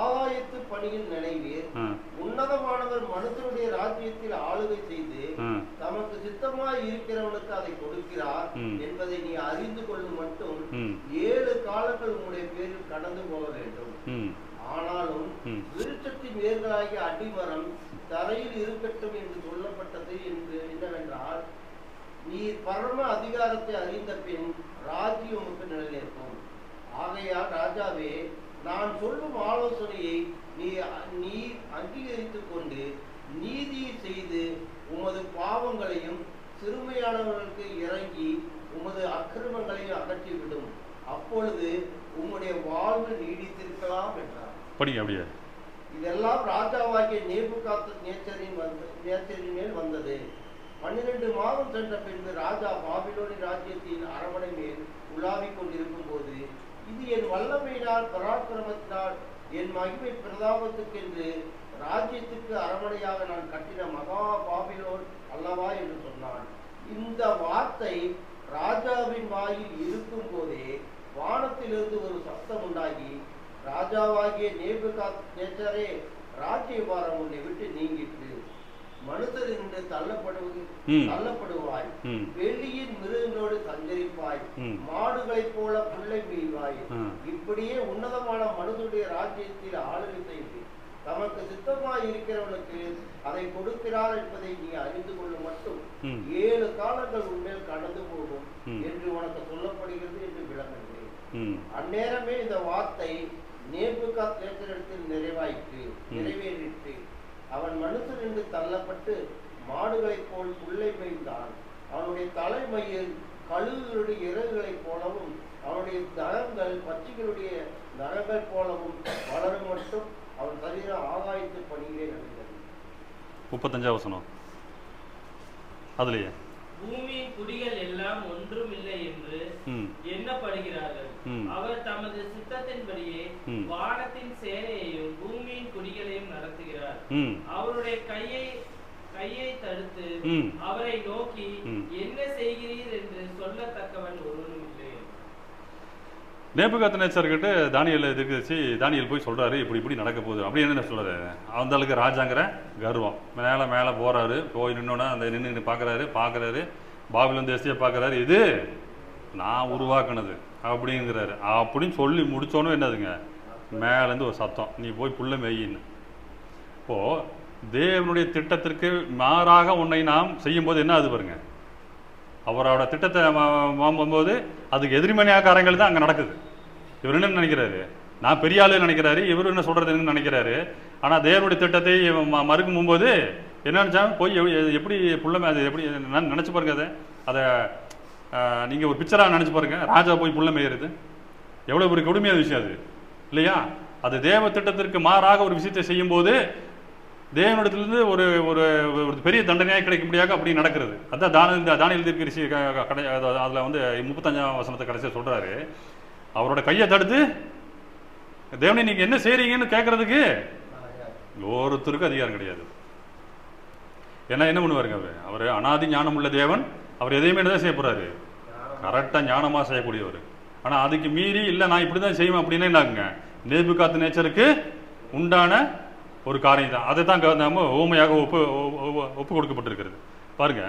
[SPEAKER 3] ஆகாயத்து பணியில் நினைவீர். உன்னதமானவர் மனுஷனுடைய ராஜ்யத்தில் ஆளுகை செய்து தமக்கு சித்தமாய் இருக்கிறவனுக்கு அதை கொடுக்கிறார் என்பதை நீ அறிந்து கொள்ளும் மட்டும் 7 காலங்கள் உங்களுடைய பேரில் கடந்து போக வேண்டும். ஆனாலும் விருட்சத்தின் வேர்களாகிய அடிமரம் தரையில் இருக்கட்டும் என்று சொல்லப்பட்டது என்னவென்றால், நீ பரம அதிகாரத்தை அறிந்த பின் ராஜ்யம் உமக்கு நிலைநிற்கும். ஆகையால் ராஜாவே, நான் சொல்லும் ஆலோசனையை நீ அங்கீகரித்துக் கொண்டு நீதியை செய்து உமது பாவங்களையும் சிறுமையானவர்களுக்கு இறங்கி உமது அக்கிரமங்களையும் அகற்றிவிடும். அப்பொழுது உம்முடைய வாழ்வு நீடித்திருக்கலாம் என்றார்.
[SPEAKER 1] படிங்க அப்படியே.
[SPEAKER 3] இதெல்லாம் ராஜாவாகிய நேபுகாத்நேச்சரின் மேல் வந்தது. 12 மாதம் சென்ற பின்பு ராஜா பாபிலோனின் ராஜ்யத்தின் அரண்மனை மேல் உலாவிக் கொண்டிருக்கும் போது, இது என் வல்லமையினால் பராக்கிரமத்தினால் என் மகிமை பிரதாபத்துக்கென்று ராஜ்யத்துக்கு அரண்மனையாக நான் கட்டின மகா பாபிலோன் அல்லவா என்று சொன்னான். இந்த வார்த்தை ராஜாவின் வாயில் இருக்கும் போதே வானத்திலிருந்து ஒரு சத்தம் உண்டாகி, ராஜாவாகிய நேபுகாத்நேச்சரே, ராஜ்யபாரம் உன்னை விட்டு நீங்கிற்று. மனுஷர் என்று தள்ளப்படுவாய், வெள்ளியின் மிருகங்களோடு சஞ்சரிப்பாய், மாடுகளைப் போல புல்லை மேய்வாய். இப்படியே உன்னதமான மனுஷருடைய ராஜ்யத்தில் ஆளுகை செய்து தமக்கு சித்தமாய் இருக்கிறவனுக்கு அதை கொடுக்கிறார் என்பதை நீ அறிந்து கொள்ளும் மட்டும் 7 காலங்கள் உன்மேல் கடந்து போகும் என்று உனக்கு சொல்லப்படுகிறது என்று விளங்குகிறேன். அந்நேரமே இந்த வார்த்தை நேபுகாத்நேச்சரிடத்தில் நிறைவேறிற்று. அவன் மனுஷன் என்று தள்ளப்பட்டு மாடுகளைப் போல் புல்லை மேய்ந்தான். அவனுடைய தலைமையில் கழுகுகளுடைய இறகுகளைப் போலவும் அவனுடைய நகங்கள் பட்சிகளுடைய நகங்கள் போலவும் வளரும் மட்டும் அவன் சரீரம் ஆகாயத்து பணியிலே நடந்தது.
[SPEAKER 1] 35 வசனம் அதுலயே
[SPEAKER 2] பூமியின் குடிகள் எல்லாம் ஒன்றும் இல்லை என்று எண்ணப்படுகிறார்கள். அவர் தமது சித்தத்தின்படியே வானத்தின் சேனையையும் பூமியின் குடிகளையும் நடத்துகிறார். அவருடைய கையை தடுத்து அவரை நோக்கி என்ன செய்கிறீர் என்று சொல்லத்தக்கவன் ஒருவனும் இல்லை.
[SPEAKER 1] நேபுகாத்நேச்சர்கிட்ட தானியேல் போய் சொல்றாரு, இப்படி நடக்க போகுது. அப்படி என்ன சொல்றாரு? அந்த ஆளுக்கு ராஜாங்கிற கர்வம். மேலே போறாரு. போய் நின்னோன்னா அந்த நின்று பார்க்கறாரு. பாபிலோன் தேசத்தையே பார்க்கறாரு. இது நான் உருவாக்குனது அப்படிங்கிறாரு. அப்படின்னு சொல்லி முடிச்சோன்னு என்னதுங்க, மேலேருந்து ஒரு சத்தம், நீ போய் புல்ல மேயின்னு. இப்போ தேவனுடைய திட்டத்திற்கு மாறாக உன்னை நாம் செய்யும்போது என்ன ஆகுது பாருங்க. அவரோட திட்டத்தை போது அதுக்கு எதிர்மனையாக்காரங்கள் தான் அங்கே நடக்குது. இவர் என்ன நினைக்கிறாரு, நான் பெரிய ஆளு நினைக்கிறாரு. இவர் என்ன சொல்றதுன்னு நினைக்கிறாரு. ஆனால் தேவனுடைய திட்டத்தை மறுக்கும் போகும்போது என்ன நினைச்சாங்க, போய் எப்படி புள்ள அது எப்படி நினைச்சு பாருங்க. அதை நீங்கள் ஒரு பிக்சராக நினச்சி பாருங்க. ராஜா போய் புள்ள மேயிறது எவ்வளோ ஒரு கொடுமையான விஷயம் அது இல்லையா? அது தேவ திட்டத்திற்கு மாறாக ஒரு விஷயத்தை செய்யும்போது தேவனிடத்திலிருந்து ஒரு ஒரு பெரிய தண்டனையாக கிடைக்கும்படியாக அப்படி நடக்கிறது. அதான் தானியேல் தீர்க்கதரிசி அதில் வந்து 35ஆம் வசனத்தை கடைசியாக சொல்கிறாரு. அவரோட கையை தடுத்து தேவனை நீங்கள் என்ன செய்கிறீங்கன்னு கேட்கறதுக்கு ஒருத்தருக்கு அதிகாரம் கிடையாது. ஏன்னா என்ன பண்ணுவாருங்க, அவர் அனாதி ஞானம் உள்ள தேவன். அவர் எதையுமே என்ன தான் செய்ய போகிறாரு, கரெக்டாக ஞானமாக செய்யக்கூடியவர். ஆனால் அதுக்கு மீறி இல்லை நான் இப்படி தான் செய்வேன் அப்படின்னா என்னாகுங்க, நேபுகாத்நேச்சருக்கு உண்டான ஒரு காரியம் தான். அதை தான் நம்ம ஊமையாக ஒப்பு கொடுக்கப்பட்டிருக்கிறது. பாருங்க,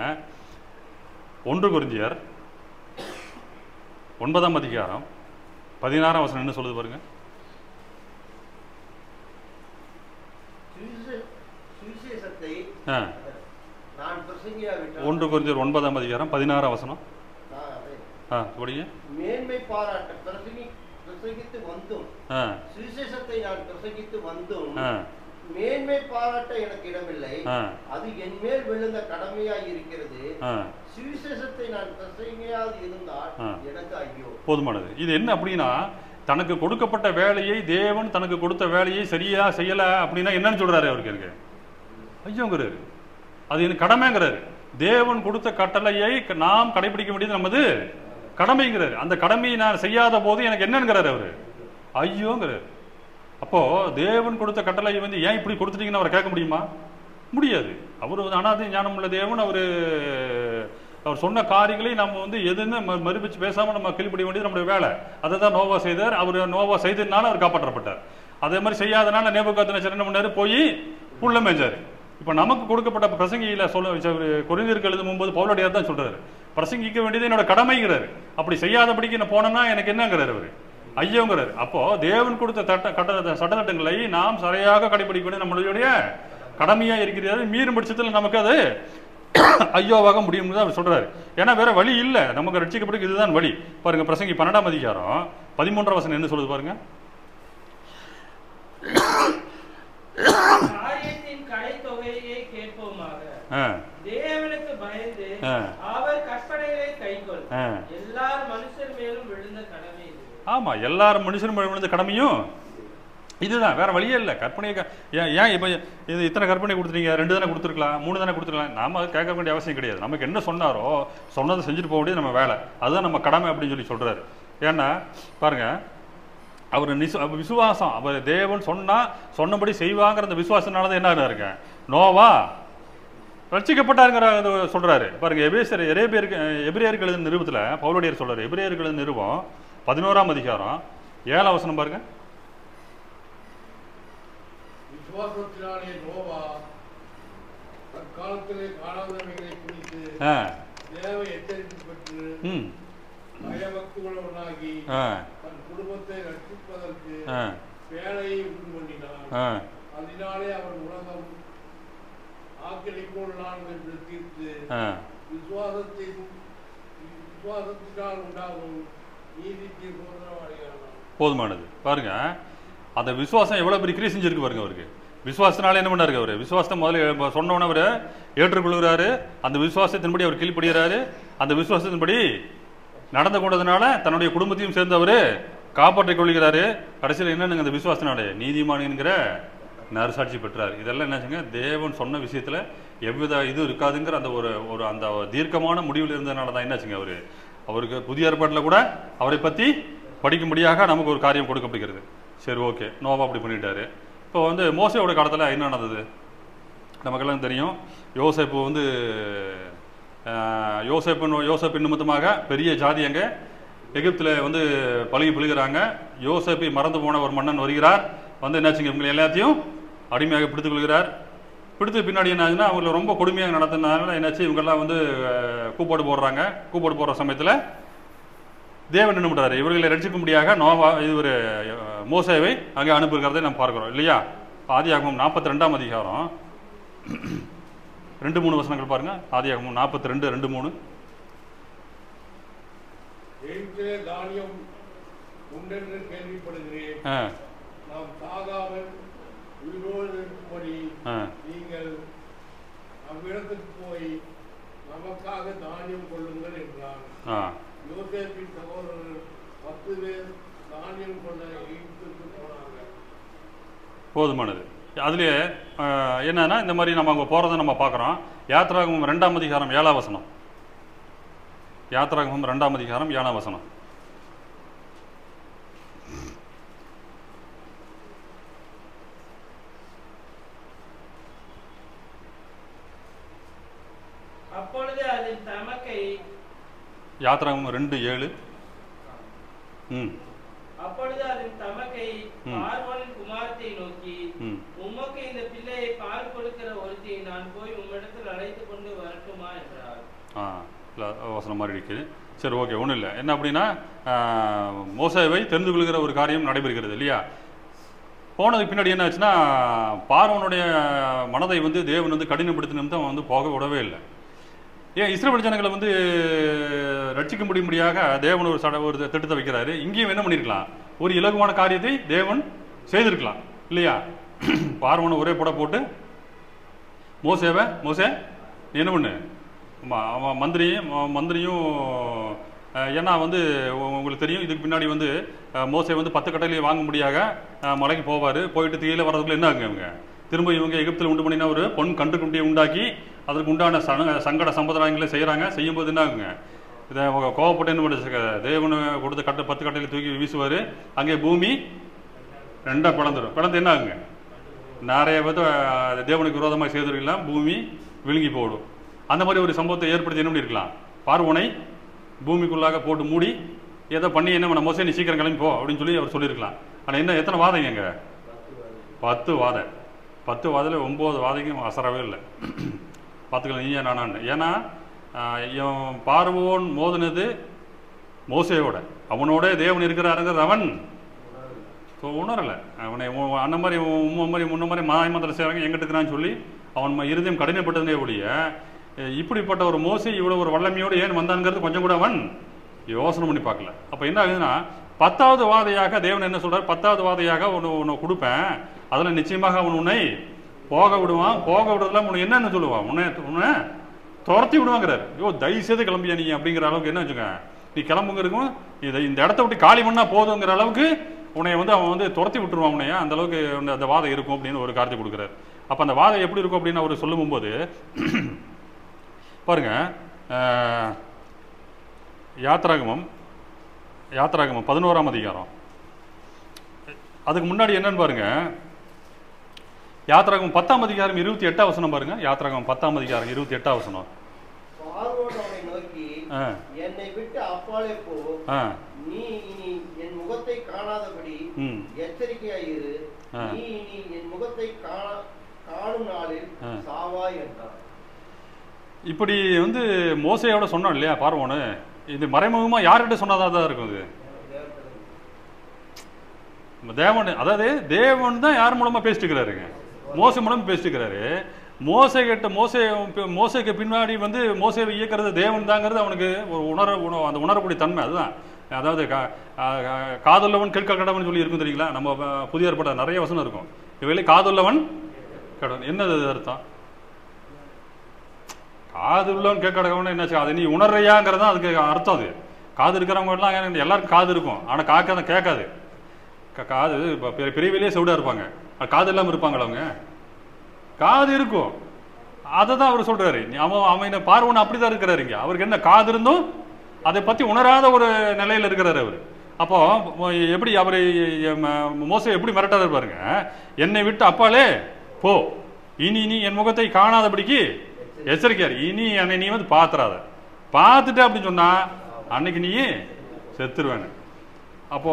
[SPEAKER 1] 1 கொரிந்தியர் 9ஆம் அதிகாரம் 16ஆம் வசனம் என்ன சொல்லுது பாருங்க.
[SPEAKER 3] சுவிசேஷத்தை
[SPEAKER 1] 1 கொரிந்தியர் 9ஆம் அதிகாரம் 16ஆம் வசனம்.
[SPEAKER 3] மேன்மை பாராட்ட பிரசங்கித்து வந்தும் சுவிசேஷத்தை நான் பிரசங்கித்து வந்தும் மேன்மை பாராட்ட எனக்கு இடமில்லை. அது என் மேல் விழுந்த கடமையாய் இருக்கிறது. சுவிசேஷத்தை நான் பிரசங்கியாது இருந்தால் எனக்கு ஐயோ.
[SPEAKER 1] போதுமானது. இது என்ன அப்படின்னா, தனக்கு கொடுக்கப்பட்ட வேலையை தேவன் தனக்கு கொடுத்த வேலையை சரியா செய்யல அப்படின்னா என்னன்னு சொல்றாரு அவருக்கு, எனக்கு ஐயோங்கிறாரு. அது எனக்கு கடமைங்கிறாரு. தேவன் கொடுத்த கட்டளையை நாம் கடைபிடிக்க வேண்டியது நமது கடமைங்கிறாரு. அந்த கடமையை நான் செய்யாத போது எனக்கு என்னங்கிறாரு அவரு, ஐயோங்கிறாரு. அப்போ தேவன் கொடுத்த கட்டளையை வந்து ஏன் இப்படி கொடுத்துட்டீங்கன்னு அவரை கேட்க முடியுமா? முடியாது. அவர் அனாதி ஞானம் உள்ள தேவன். அவர் சொன்ன காரியங்களை நம்ம வந்து எதுன்னு மறுபிச்சு பேசாம நம்ம கீழ்ப்படிய வேண்டியது நம்முடைய வேலை. அதை தான் நோவா செய்தார். அவர் நோவா செய்ததுனால அவர் காப்பாற்றப்பட்டார். அதே மாதிரி செய்யாதனால நேபுகாத்நேச்சர் என்ன பண்ணாரு, போய் புல்ல மேய்ஞ்சாரு. இப்போ நமக்கு கொடுக்கப்பட்ட பிரசங்கியில கொரிந்தியருக்கு எழுதும்போது பவுலடியார் தான் சொல்றாரு, பிரசங்கிக்க வேண்டியது என்னோட கடமைங்கிறாரு. அப்படி செய்யாதபடிக்கு நான் போனேன்னா எனக்கு என்னங்கிறாரு அவரு, ஐயோங்கிறாரு. அப்போ தேவன் கொடுத்த சட்டத்திட்டங்களை நாம் சரியாக கடைபிடிக்க வேண்டியது நம்மளுடைய கடமையா இருக்கிறது. மீறும் பட்சத்தில் நமக்கு அது ஐயோவாக முடியும் அவர் சொல்றாரு. ஏன்னா வேற வழி இல்லை, நமக்கு ரட்சிக்கப்படுறது இதுதான் வழி. பாருங்க, பிரசங்கி 12ஆம் அதிகாரம் 13ஆம் வசனம் என்ன சொல்லுது பாருங்க.
[SPEAKER 2] தேவனுக்கு பயந்து அவர் கற்பனைகளை கைக்கொள். எல்லார் மனுஷர் மேலும் விழுந்த கடமை.
[SPEAKER 1] ஆமாம், எல்லாரும் மனுஷனும் விழுந்த கடமையும் இதுதான், வேற வழியே இல்லை. கற்பனை ஏன் இப்போ இது இத்தனை கற்பனை கொடுத்துட்டீங்க, 2 தானே கொடுத்துருக்கலாம், 3 தானே கொடுத்துருக்கலாம். நாம அது கேட்க வேண்டிய அவசியம் கிடையாது. நமக்கு என்ன சொன்னாரோ சொன்னதை செஞ்சுட்டு போக வேண்டியது நம்ம வேலை, அதுதான் நம்ம கடமை அப்படின்னு சொல்லி சொல்றாரு. ஏன்னா பாருங்க, அவர் விசுவாசம், அவர் தேவன் சொன்னபடி செய்வாங்கிற அந்த விசுவாசனால தான் என்ன இருக்க நோவா ரட்சிக்கப்பட்டாருங்கிற சொல்றாரு. பாருங்க, எபிரேயருக்கு எழுதின நிருபத்தில் பவுலடியார் சொல்றாரு. எபிரேயருக்கு எழுதின நிருபம் 11ஆம் அதிகாரம் 7ஆம் வசனம் பாருங்க.
[SPEAKER 4] விசுவாசத்தினாலே நோவா தற்காலத்திலே காணாதவைகளை குறித்து தேவ எச்சரிக்கை பெற்று பயபக்தியுள்ளவனாகி தன் குடும்பத்தை ரட்சிப்பதற்கு வேலையை உண்டு பண்ணினார். அதனாலே அவர் உலகம் ஆக்கிரமிப்புள்ளான் என்று தீர்த்து விசுவாசத்தினால் உண்டாகும் நீதிக்கு
[SPEAKER 1] போதுமானது. பாருங்க, அந்த விசுவாசம் எவ்வளவு பெரிய கிரியை செஞ்சிருக்கு பாருங்க. அவருக்கு விசுவாசத்தினால என்ன பண்ணாரு, அவரு விசுவாசத்தை முதல்ல சொன்னவன அவரை ஏற்றுக்கொள்கிறாரு. அந்த விசுவாசத்தின்படி அவர் கீழ்ப்படுகிறாரு. அந்த விசுவாசத்தின்படி நடந்து கொண்டதுனால தன்னுடைய குடும்பத்தையும் சேர்ந்து அவரு காப்பாற்றிக் கொள்கிறாரு. கடைசியில் என்னன்னு அந்த விசுவாசத்தினாலே நீதிமான் என்கிற நற்சாட்சி பெற்றார். இதெல்லாம் என்னாச்சுங்க, தேவன் சொன்ன விஷயத்துல எவ்வித இது இருக்காதுங்கிற அந்த ஒரு அந்த தீர்க்கமான முடிவில் இருந்ததுனால தான் என்னாச்சுங்க, அவருக்கு புதிய ஏற்பாட்டில் கூட அவரை பற்றி படிக்கும்படியாக நமக்கு ஒரு காரியம் கொடுக்கப்படுகிறது. சரி, ஓகே, நோவா அப்படி பண்ணிட்டாரு. இப்போ மோசேயோட காலத்தில் என்ன நடந்தது நமக்கெல்லாம் தெரியும். யோசேப்பு நிமித்தமாக பெரிய ஜாதி அங்கே எகிப்தில் பழகி பழுகிறாங்க. யோசேப்பை மறந்து போன ஒரு மன்னன் வருகிறார். என்னாச்சுங்க, இவங்களை எல்லாத்தையும் அடிமையாக பிடித்துக் கொள்கிறார். பிடித்து பின்னாடி என்ன ஆச்சுன்னா, அவங்களை ரொம்ப கொடுமையாக நடத்தினால என்னாச்சு, இவங்கெல்லாம் கூப்பாடு போடுறாங்க. கூப்பாடு போடுற சமயத்தில் தேவன் என்ன பண்றாரு, இவர்களை ரட்சிக்கும்படியாக மோசேவை அங்கே அனுப்புகிறதை நம்ம பார்க்கிறோம் இல்லையா. ஆதியாகமம் 42ஆம் அதிகாரம் 2-3 வசனங்கள் பாருங்க. ஆதியாகமம் 42:2-3.
[SPEAKER 4] தானியம் உண்டென்று கேள்விப்படுகிறேன். நாம் சாகாமல் உயிரோடு இருக்கும்படி நீங்கள் அவ்விடத்துக்கு போய் நமக்காக தானியம் கொள்ளுங்கள் என்றார். யோசேப்பின் சகோதரர்கள் 10 பேர் தானியம் கொண்ட எகிப்துக்கு போனாங்க.
[SPEAKER 1] போதுமானது. அதுலேயே என்னன்னா, இந்த மாதிரி நம்ம அங்கே போகிறத நம்ம பார்க்குறோம். யாத்ராகமம் 2ஆம் அதிகாரம் 7ஆம் வசனம். யாத்ராகமம் 2ஆம் அதிகாரம் 7ஆம் வசனம்.
[SPEAKER 2] அப்பொழுது அதன் தமக்கை
[SPEAKER 1] யாத்ராகமம் 2:7.
[SPEAKER 2] அப்பொழுது அதன் தமக்கை பார்வோனின் குமாரத்தை நோக்கி, உமக்கு இந்த பிள்ளையை பால் கொடுக்கிற ஒருத்தியை நான் போய் உம்மிடத்தில் அழைத்து கொண்டு வரட்டுமா என்றார்.
[SPEAKER 1] வசனம் மாதிரி இருக்குது. சரி, ஓகே, ஒன்றும் இல்லை. என்ன அப்படின்னா, மோசேவை தெரிந்து கொள்கிற ஒரு காரியம் நடைபெறுகிறது இல்லையா. போனதுக்கு பின்னாடி என்ன ஆச்சுன்னா, பார்வோனுடைய மனதை தேவன் கடினப்படுத்தின நிமித்தம் போக விடவே இல்லை. ஏன் இஸ்ரவேல் ஜனங்களை ரட்சிக்க முடியும்படியாக தேவன் ஒரு திட்டத்தை வைக்கிறாரு. இங்கேயும் என்ன பண்ணியிருக்கலாம், ஒரு இலகுவான காரியத்தை தேவன் செய்திருக்கலாம் இல்லையா. பார்வோனை ஒரே போட்டு மோசே நீ என்ன பண்ணு, மந்திரியும் ஏன்னா உங்களுக்கு தெரியும், இதுக்கு பின்னாடி மோசே 10 கட்டளையை வாங்க முடியாக மலைக்கு போவார். போயிட்டு தீயில வர்றதுக்குள்ள என்ன ஆகுங்க, இவங்க திரும்ப எகிப்தில் உண்டு பண்ணினா ஒரு பொன் கன்றுக்குட்டியை உண்டாக்கி அதற்கு உண்டான சங்கட சம்பிரதாயங்களை செய்கிறாங்க. செய்யும்போது என்ன ஆகுங்க, இதை கோவப்பட்டு என்ன பண்ணிச்சு, தேவனு கொடுத்த 10 கட்டையில் தூக்கி வீசுவார். அங்கே பூமி 2ஆக பிளந்துடும். பிளந்து என்ன ஆகுங்க, நிறைய தேவனுக்கு விரோதமாக செய்திருக்கலாம், பூமி விழுங்கி போடும். அந்த மாதிரி ஒரு சம்பவத்தை ஏற்படுத்தி என்ன பண்ணியிருக்கலாம், பார்வோனை பூமிக்குள்ளாக போட்டு மூடி ஏதோ பண்ணி என்ன பண்ண, மோசே நீ சீக்கிரம் கிளம்பி போ அப்படின்னு சொல்லி அவர் சொல்லியிருக்கலாம். ஆனால் என்ன, எத்தனை வாதங்க இங்கே, 10 வாதம். 10 வாதில் 9 வாதைக்கும் அசரவே இல்லை. பார்த்துக்கலாம் நீயா நானான்னு. ஏன்னா பார்வோன் மோதினது மோசேயோட, அவனோட தேவன் இருக்கிறாருங்கிறது அவன் உணரலை. அவனை அந்த மாதிரி முன்ன மாதிரி மாயமந்திரம் செய்கிறாங்க எங்கிட்ட இருக்கிறான்னு சொல்லி அவன் இருதயம் கடினப்பட்டதுனே ஒழிய, இப்படிப்பட்ட ஒரு மோசே இவ்வளோ ஒரு வல்லமையோடு ஏன் வந்தாங்கிறது கொஞ்சம் கூட அவன் யோசனை பண்ணி பார்க்கல. அப்போ என்ன ஆகுதுன்னா, 10வது வாதையாக தேவன் என்ன சொல்றார், 10வது வாதையாக உன்னை கொடுப்பேன், அதில் நிச்சயமாக அவன் உன்னை போக விடுவான். போக விடுறதுல உன்னை என்னன்னு சொல்லுவான், உன்னை துரத்தி விடுவாங்கிறார். ஐயோ தயவுசெய்து கிளம்பியா நீ அப்படிங்கிற அளவுக்கு என்ன வச்சுக்க, நீ கிளம்புங்க இருக்கும் இந்த இடத்த விட்டு காலி பண்ணா போதுங்கிற அளவுக்கு உன்னை வந்து அவன் வந்து துரத்தி விட்டுருவான் உன்னைய, அந்த அளவுக்கு அந்த வாதம் இருக்கும் அப்படின்னு ஒரு காரியத்தை கொடுக்குறாரு. அப்போ அந்த வாதம் எப்படி இருக்கும் அப்படின்னு அவர் சொல்லும்போது பாருங்க, யாத்ராகமம் 11ஆம் அதிகாரம், அதுக்கு முன்னாடி என்னன்னு பாருங்க, யாத்ராகமம் 10ஆம் அதிகாரம் 28ஆம் வசனம் பாருங்க. யாத்ராகமம் 10ஆம் அதிகாரம் 28ஆம் வசனம்.
[SPEAKER 3] பார்வோன் நோக்கி, என்னை விட்டு அப்பாலே போ, நீ இனி என் முகத்தை காணாதபடி எச்சரிக்கையாயிரு, நீ இனி என் முகத்தை காணும் நாளில் சாவாய் என்றார்.
[SPEAKER 1] இப்படி வந்து மோசையோட சொன்னோம் இல்லையா பார்வோனு, இது மறைமுகமா யார்கிட்ட சொன்னதாக தான் இருக்கும். இது தேவன், அதாவது தேவன் தான் யார் மூலமா பேசிட்டு இருக்கிறாருங்க, மோசை மூலமா பேசிட்டு இருக்கிறாரு. மோசைக்கு பின்னாடி வந்து மோசையை இயக்கிறது தேவன் தாங்கிறது அவனுக்கு ஒரு அந்த உணரக்கூடிய தன்மை அதுதான். அதாவது காதுள்ளவன் கேட்க கடவன் சொல்லி இருக்கும் தெரியுங்களா, நம்ம புதிய ஏற்பட்ட நிறைய வசனம் இருக்கும். இவையில காதுள்ளவன் கடவன் என்னது அர்த்தம்? காது உள்ளவன் கேட்க கடவன் என்னாச்சு, அது நீ உணர்றையாங்கிறது தான் அதுக்கு அர்த்தம். அது காது இருக்கிறவங்க எல்லாம் எல்லாருக்கும் காது இருக்கும், ஆனால் காக்காத கேட்காது. காது பெரிய வெளியே செவிடா இருப்பாங்க, காது இல்லாமல் இருப்பாங்களா அவங்க? காது இருக்கும். அதை தான் அவர் சொல்றாரு. அவன் பார்வன் அப்படிதான் இருக்கிறாரு. இங்க அவருக்கு என்ன காது இருந்தும் அதை பத்தி உணராத ஒரு நிலையில இருக்கிறாரு அவர். அப்போ எப்படி அவரை மோசை எப்படி மிரட்டாரு பாருங்க, என்னை விட்டு அப்பாலே போ, இனி நீ என் முகத்தை காணாதபடிக்கு எச்சரிக்கையாரு, இனி என்னை நீ வந்து பாத்துறாத, பார்த்துட்ட அப்படின்னு சொன்னா அன்னைக்கு நீ செத்துருவேன். அப்போ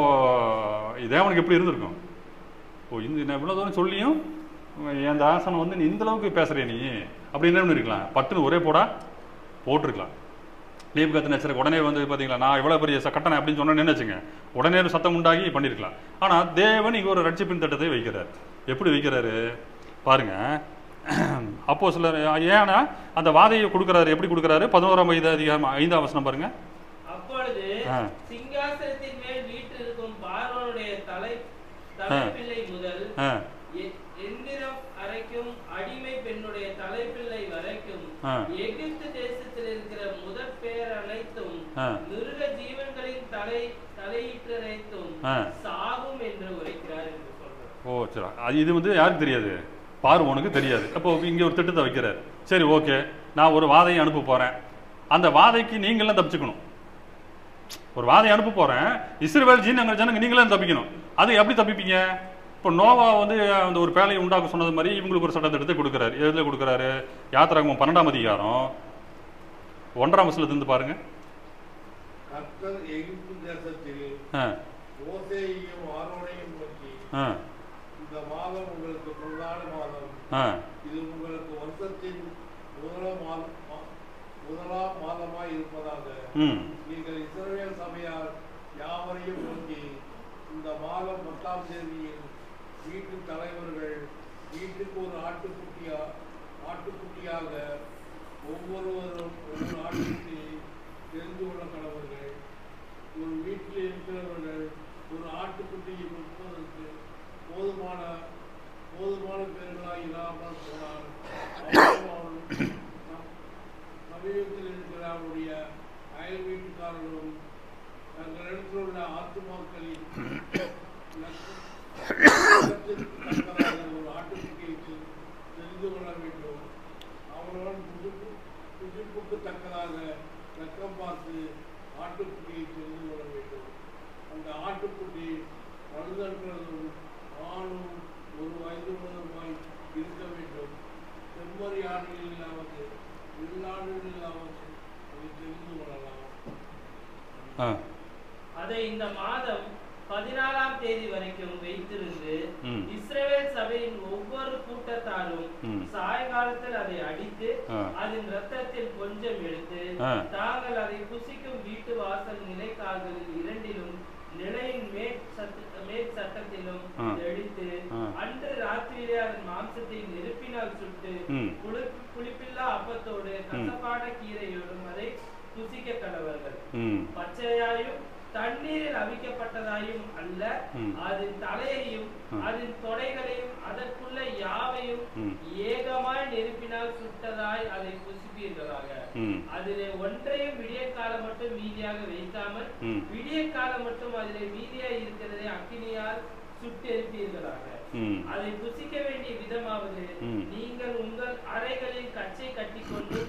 [SPEAKER 1] தேவனுக்கு எப்படி இருந்திருக்கும்? ஓ இந்த இவ்வளவு தூரம் சொல்லியும் என் தாசனை வந்து நீ இந்த அளவுக்கு பேசுறே நீ அப்படின்னு என்ன இருக்கலாம், பட்டுன்னு ஒரே போட்டிருக்கலாம். நேபுகாத்நேச்சருக்கு உடனே வந்து பார்த்தீங்களா, நான் இவ்வளோ பெரிய கட்டணை அப்படின்னு சொன்னேன்னு வச்சுங்க, உடனே சத்தம் உண்டாகி பண்ணியிருக்கலாம். ஆனால் தேவன் இங்கே ஒரு ரட்சிப்பின் திட்டத்தை வைக்கிறார். எப்படி வைக்கிறாரு பாருங்க. அப்போ சிலர் ஏன்னா அந்த வாதையை கொடுக்குறாரு. எப்படி கொடுக்குறாரு? 11ஆம் அதிகாரம் 5ஆம் வசனம் பாருங்க.
[SPEAKER 2] அப்பொழுது சிங்காசனத்தின் மேல் வீற்றிருக்கும் பார்வோனுடைய தலைப்பிள்ளை முதல் எந்திரம் அரைக்கும் அடிமை பெண்ணுடைய தலைப்பிள்ளை வரைக்கும் எகிப்து தேசத்தில் இருக்கிற முதற் பேர் அனைத்தும் மிருக ஜீவன்களின் தலையீற்றனைத்தும் சாகும் என்று உரைக்கிறார் என்று சொல்றார்.
[SPEAKER 1] ஓ சரி, இது வந்து யாருக்கு தெரியாது? பார்வோனுக்கு தெரியாது. அப்போ இங்க ஒரு திட்டத்தை வைக்கிறார். சரி ஓகே, நான் ஒரு வாதையை அனுப்ப போறேன், அந்த வாதைக்கு நீங்களாம் தப்பிச்சுக்கணும். ஒரு வாதையை அனுப்ப போறேன், இஸ்ரவேல் ஜனங்க நீங்களாம் தப்பிக்கணும். அது எப்படி தப்பிப்பீங்க? இப்போ நோவா வந்து அந்த ஒரு பேழையை உண்டாக்க சொன்னது மாதிரி இவங்களுக்கு ஒரு சட்டத்திட்டத்தை கொடுக்குறாரு. எதுல கொடுக்குறாரு? யாத்திராகமம் 12ஆம் அதிகாரம் 1ஆம் வசனத்திலிருந்து பாருங்க.
[SPEAKER 4] கர்த்தர் எகிப்து தேசத்தில் மோசேயையும் ஆரோனையும் நோக்கி, இந்த மாதம் உங்களுக்கு பிரதான மாதம், இது உங்களுக்கு வருஷத்தின் முதலாம் மாதமாய் இருப்பதாக நீங்கள் இஸ்ரவேல் சபையார் யாவரையும் நோக்கி, இந்த மாதம் 10ஆம் தேதியில் வீட்டு தலைவர்கள் வீட்டுக்கு ஒரு ஆட்டுக்குட்டியாக ஒவ்வொருவரும் ஒரு ஆட்டுக்குட்டியை தெரிந்து கொள்ள கடவர்கள். ஒரு வீட்டில் இருக்கிறவர்கள் ஒரு ஆட்டுக்குட்டியை கொடுப்பதற்கு போதுமான பேர்களாக இல்லாமல் போனார். சமீபத்தில் இருக்கிற அவருடைய அயல் வீட்டுக்காரர்களும் தங்களிடத்தில் உள்ள ஆத்துமாக்களின் ஒரு ஆட்டுக்குட்டியை தெரிந்து கொள்ள வேண்டும். அவர்களுடன் புதுப்புக்கு தக்கதாக ரக்கம் பார்த்து ஆட்டுக்குட்டியை தெரிந்து கொள்ள வேண்டும். அந்த ஆட்டுக்குட்டி பழுதற்றதும் ஆணும் ஒரு வயது முதலுமாய் இருக்க வேண்டும். செம்மறி ஆடுகள் இல்லாவது வெள்ளாடுகள் இல்லாவது அதை தெரிந்து கொள்ளலாம்.
[SPEAKER 2] அதை இந்த மாதம் 14ஆம் தேதி வரைக்கும் வைத்திருந்து இஸ்ரவேல் சபையின் ஒவ்வொரு கூட்டத்தாரும் சாயங்காலத்தில் அதை அடித்து அதன் இரத்தத்தில் கொஞ்சம் எடுத்து தாங்கள் அதை புசிக்கும் வீட்டு வாசல் நிலைக்கால்களில் இரண்டிலும் நிலையின் மேற்சட்டத்திலும் எடுத்து அன்று ராத்திரியிலே அதன் மாம்சத்தை நெருப்பினால் சுட்டு புளிப்பில்லா அப்பத்தோடு கசப்பான கீரையோடும் அதை புசிக்க கடவர்கள். பச்சையாயும் தண்ணீரில் அவிக்கப்பட்ட செய்யப்பட்டதாயும் அல்ல, அதன் தலையையும் அதன் தொடைகளையும் அதற்குள்ள யாவையும் ஏகமாய் நெருப்பினால் சுட்டதாய் அதை புசிப்பீர்களாக. அதிலே ஒன்றையும் விடிய காலம் மட்டும் மீதியாக வைக்காமல் விடிய காலம் மட்டும் அதிலே மீதியாய் இருக்கிறதை அக்கினியால் சுட்டெரிப்பீர்களாக. அதை புசிக்க வேண்டிய விதமாவது, நீங்கள் உங்கள் அறைகளில் கச்சை கட்டிக்கொண்டு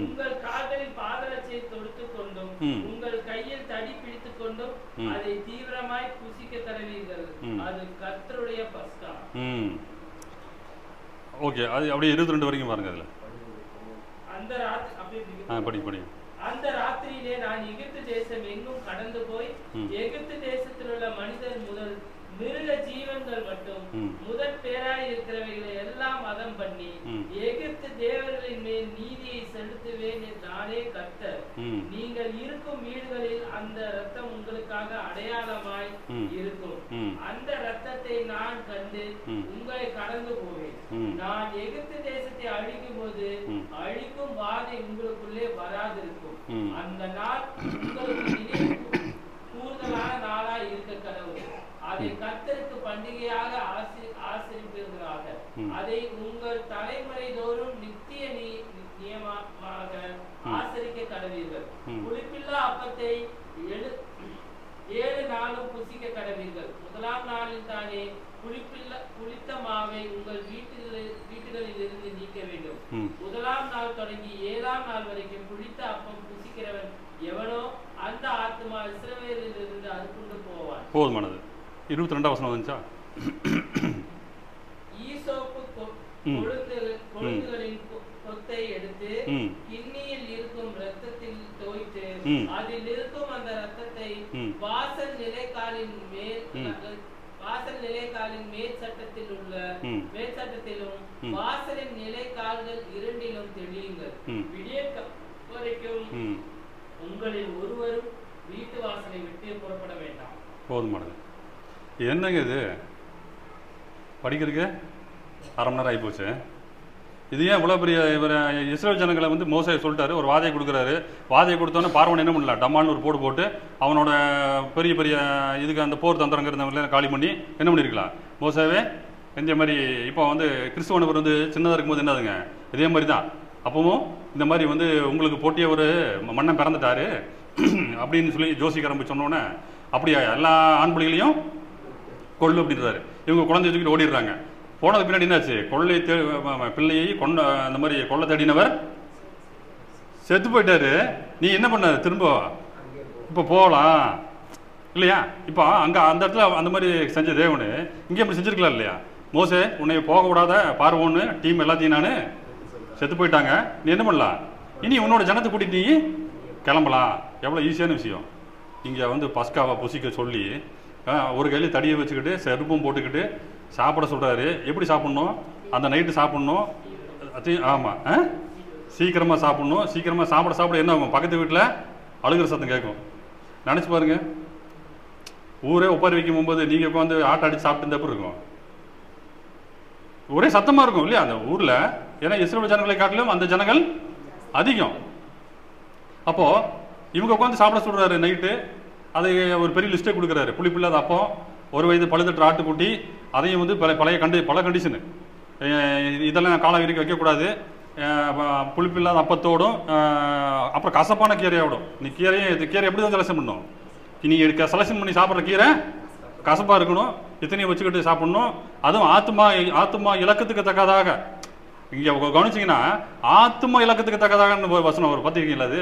[SPEAKER 2] உங்கள் கால்களில் பாதரட்சை தொடுத்துக் கொண்டும் உங்கள் கையில் தடி பிடித்துக் கொண்டும் அதை தீவிரமாய் புசிக்க தருவீர்கள். அது கர்த்தருடைய பஸ்கா.
[SPEAKER 1] ஓகே, அது அப்படியே 22 வரைக்கும் பாருங்க. அதுல
[SPEAKER 2] அந்த ராத்திரியிலே நான் எகிப்து தேசம் எங்கும் கடந்து போய் எகிப்து தேசத்தில் உள்ள மனிதர் முதல் மிருக ஜீவன்கள் மட்டும் முதற் பேராய் இருக்கிறவைகளை எல்லாம் மதம் பண்ணி எகிப்து தேவர்களின் மேல் நீதியை செலுத்துவேன். நானே கர்த்தர். நீங்கள் இருக்கும் வீடுகளில் அந்த ரத்தம் உங்களுக்காக அடையாளமாய் இருக்கும். அந்த ரத்தத்தை நான் கண்டு உங்களை கடந்து போவேன். நான் எகிப்து தேசத்தை அழிக்கும் போது அழிக்கும் வாதை உங்களுக்குள்ளே வராதிருக்கும். அந்த நாள் உங்களுக்கு கூடுதலான நாளா இருக்க கடவுள். அதை கர்த்தருக்கு பண்டிகையாக ஆசரிப்பீர்களாக. அதை உங்கள் தலைமுறை தோறும் நித்திய நியமமாக ஆசரிக்க கடவீர்கள். புளிப்பில்லா அப்பத்தை 7 நாளும் புசிக்க கடவீர்கள். முதலாம் நாளில் தானே புளித்த மாவை உங்கள் வீட்டுகளில் இருந்து நீக்க வேண்டும். முதலாம் நாள் தொடங்கி 7ஆம் நாள் வரைக்கும் புளித்த அப்பம் புசிக்கிறவன் எவனோ அந்த ஆத்மா இஸ்ரவேலில் இருந்து அறுப்புண்டு போவான்.
[SPEAKER 1] போதுமானது. 22ஆம் வசனம் வந்துச்சா?
[SPEAKER 2] ஈசோப்பு கொழுந்துகளின் கொத்தை எடுத்து கிண்ணியில் இருக்கும் இரத்தத்தில் தோய்த்து அதில் இருக்கும் அந்த இரத்தத்தை வாசல் நிலைக்காலின் மேற்சட்டத்திலும் வாசலின் நிலைக்கால்கள் 2லும் தெளியுங்கள். விடிய வரைக்கும் உங்களில் ஒருவரும் வீட்டு வாசலை விட்டு புறப்பட வேண்டாம்.
[SPEAKER 1] போதுமானது. என்னங்க இது படிக்கிறதுக்கு 1/2 மணி நேரம் ஆகிப்போச்சு. இது ஏன் இவ்வளோ பெரிய இஸ்ரேல் ஜனங்களை வந்து மோசே சொல்லிட்டாரு, ஒரு வாதையை கொடுக்குறாரு. வாதையை கொடுத்தோன்னே பார்வன் என்ன பண்ணல, டம்மான்னு ஒரு போட்டு அவனோட பெரிய பெரிய இதுக்கு அந்த போர் தந்திரங்கிறத காலி பண்ணி என்ன பண்ணியிருக்கலாம். மோசேவே இந்த மாதிரி இப்போ வந்து கிறிஸ்துவனவர் வந்து சின்னதாக இருக்கும்போது என்னதுங்க இதே மாதிரி தான். அப்பவும் இந்த மாதிரி வந்து உங்களுக்கு போட்டிய ஒரு மன்னன் பிறந்துட்டாரு அப்படின்னு சொல்லி ஜோசிக்காரம்பு சொன்னோன்னே அப்படியா எல்லா ஆண் பிள்ளைகளையும் கொள்ளு அப்படின்றாரு. இவங்க குழந்தைய தூக்கிட்டு ஓடிடுறாங்க. போனதுக்கு பின்னாடி என்னாச்சு, பிள்ளையை அந்த மாதிரி கொள்ள தேடினவர் செத்து போயிட்டாரு. நீ என்ன பண்ண, திரும்ப இப்போ போகலாம் இல்லையா? இப்போ அங்கே அந்த இடத்துல அந்த மாதிரி செஞ்ச தேவனு இங்கே அப்படி செஞ்சுருக்கலாம் இல்லையா? மோசே உன்னை போக விடாத பார்வோன்னு டீம் எல்லாத்தையும் நான் செத்து போயிட்டாங்க, நீ என்ன பண்ணலாம், இனி உன்னோட ஜனத்தை கூட்டிட்டு நீ கிளம்பலாம். எவ்வளோ ஈஸியான விஷயம். இங்கே வந்து பஸ்காவை புசிக்க சொல்லி ஒரு கையில் தடியை வச்சுக்கிட்டு செருப்பும் போட்டுக்கிட்டு சாப்பிட சொல்கிறாரு. எப்படி சாப்பிட்ணும், அந்த நைட்டு சாப்பிட்ணும். ஆமாம், சீக்கிரமாக சாப்பிட்ணும். சீக்கிரமாக சாப்பிட என்ன ஆகும், பக்கத்து வீட்டில் அழுகிற சத்தம் கேட்கும். நினச்சி பாருங்க, ஊரே ஒப்பாரி வைக்கும் போகும்போது நீங்கள் உட்காந்து ஆட்டை அடித்து சாப்பிட்டு எப்படி இருக்கும், ஒரே சத்தமாக இருக்கும் இல்லையா அந்த ஊரில். ஏன்னா இஸ்ரேல் ஜனங்களை காட்டிலும் அந்த ஜனங்கள் அதிகம். அப்போது இவங்க உட்காந்து சாப்பிட சொல்கிறாரு நைட்டு. அதை ஒரு பெரிய லிஸ்ட்டே கொடுக்குறாரு. புளிப்பில்லாத அப்பம், 1 வயது பழுதற்ற ஆட்டுக்குட்டி, அதையும் வந்து பல கண்டிஷனு. இதெல்லாம் காலம் வரைக்கும் வைக்கக்கூடாது. புளிப்பில்லாத அப்பத்தோடும் அப்புறம் கசப்பான கீரையோடும். நீ கீரை எப்படி தான் செலக்ஷன் பண்ணணும், நீ செலக்ஷன் பண்ணி சாப்பிட்ற கீரை கசப்பாக இருக்கணும். இத்தனையும் வச்சுக்கிட்டு சாப்பிட்ணும். அதுவும் ஆத்மா இலக்கத்துக்கு தக்கதாக. இங்கே கவனிச்சிங்கன்னா ஆத்மா இலக்கத்துக்கு தக்கதாக வசனம் ஒரு பார்த்துருக்கீங்களா? அது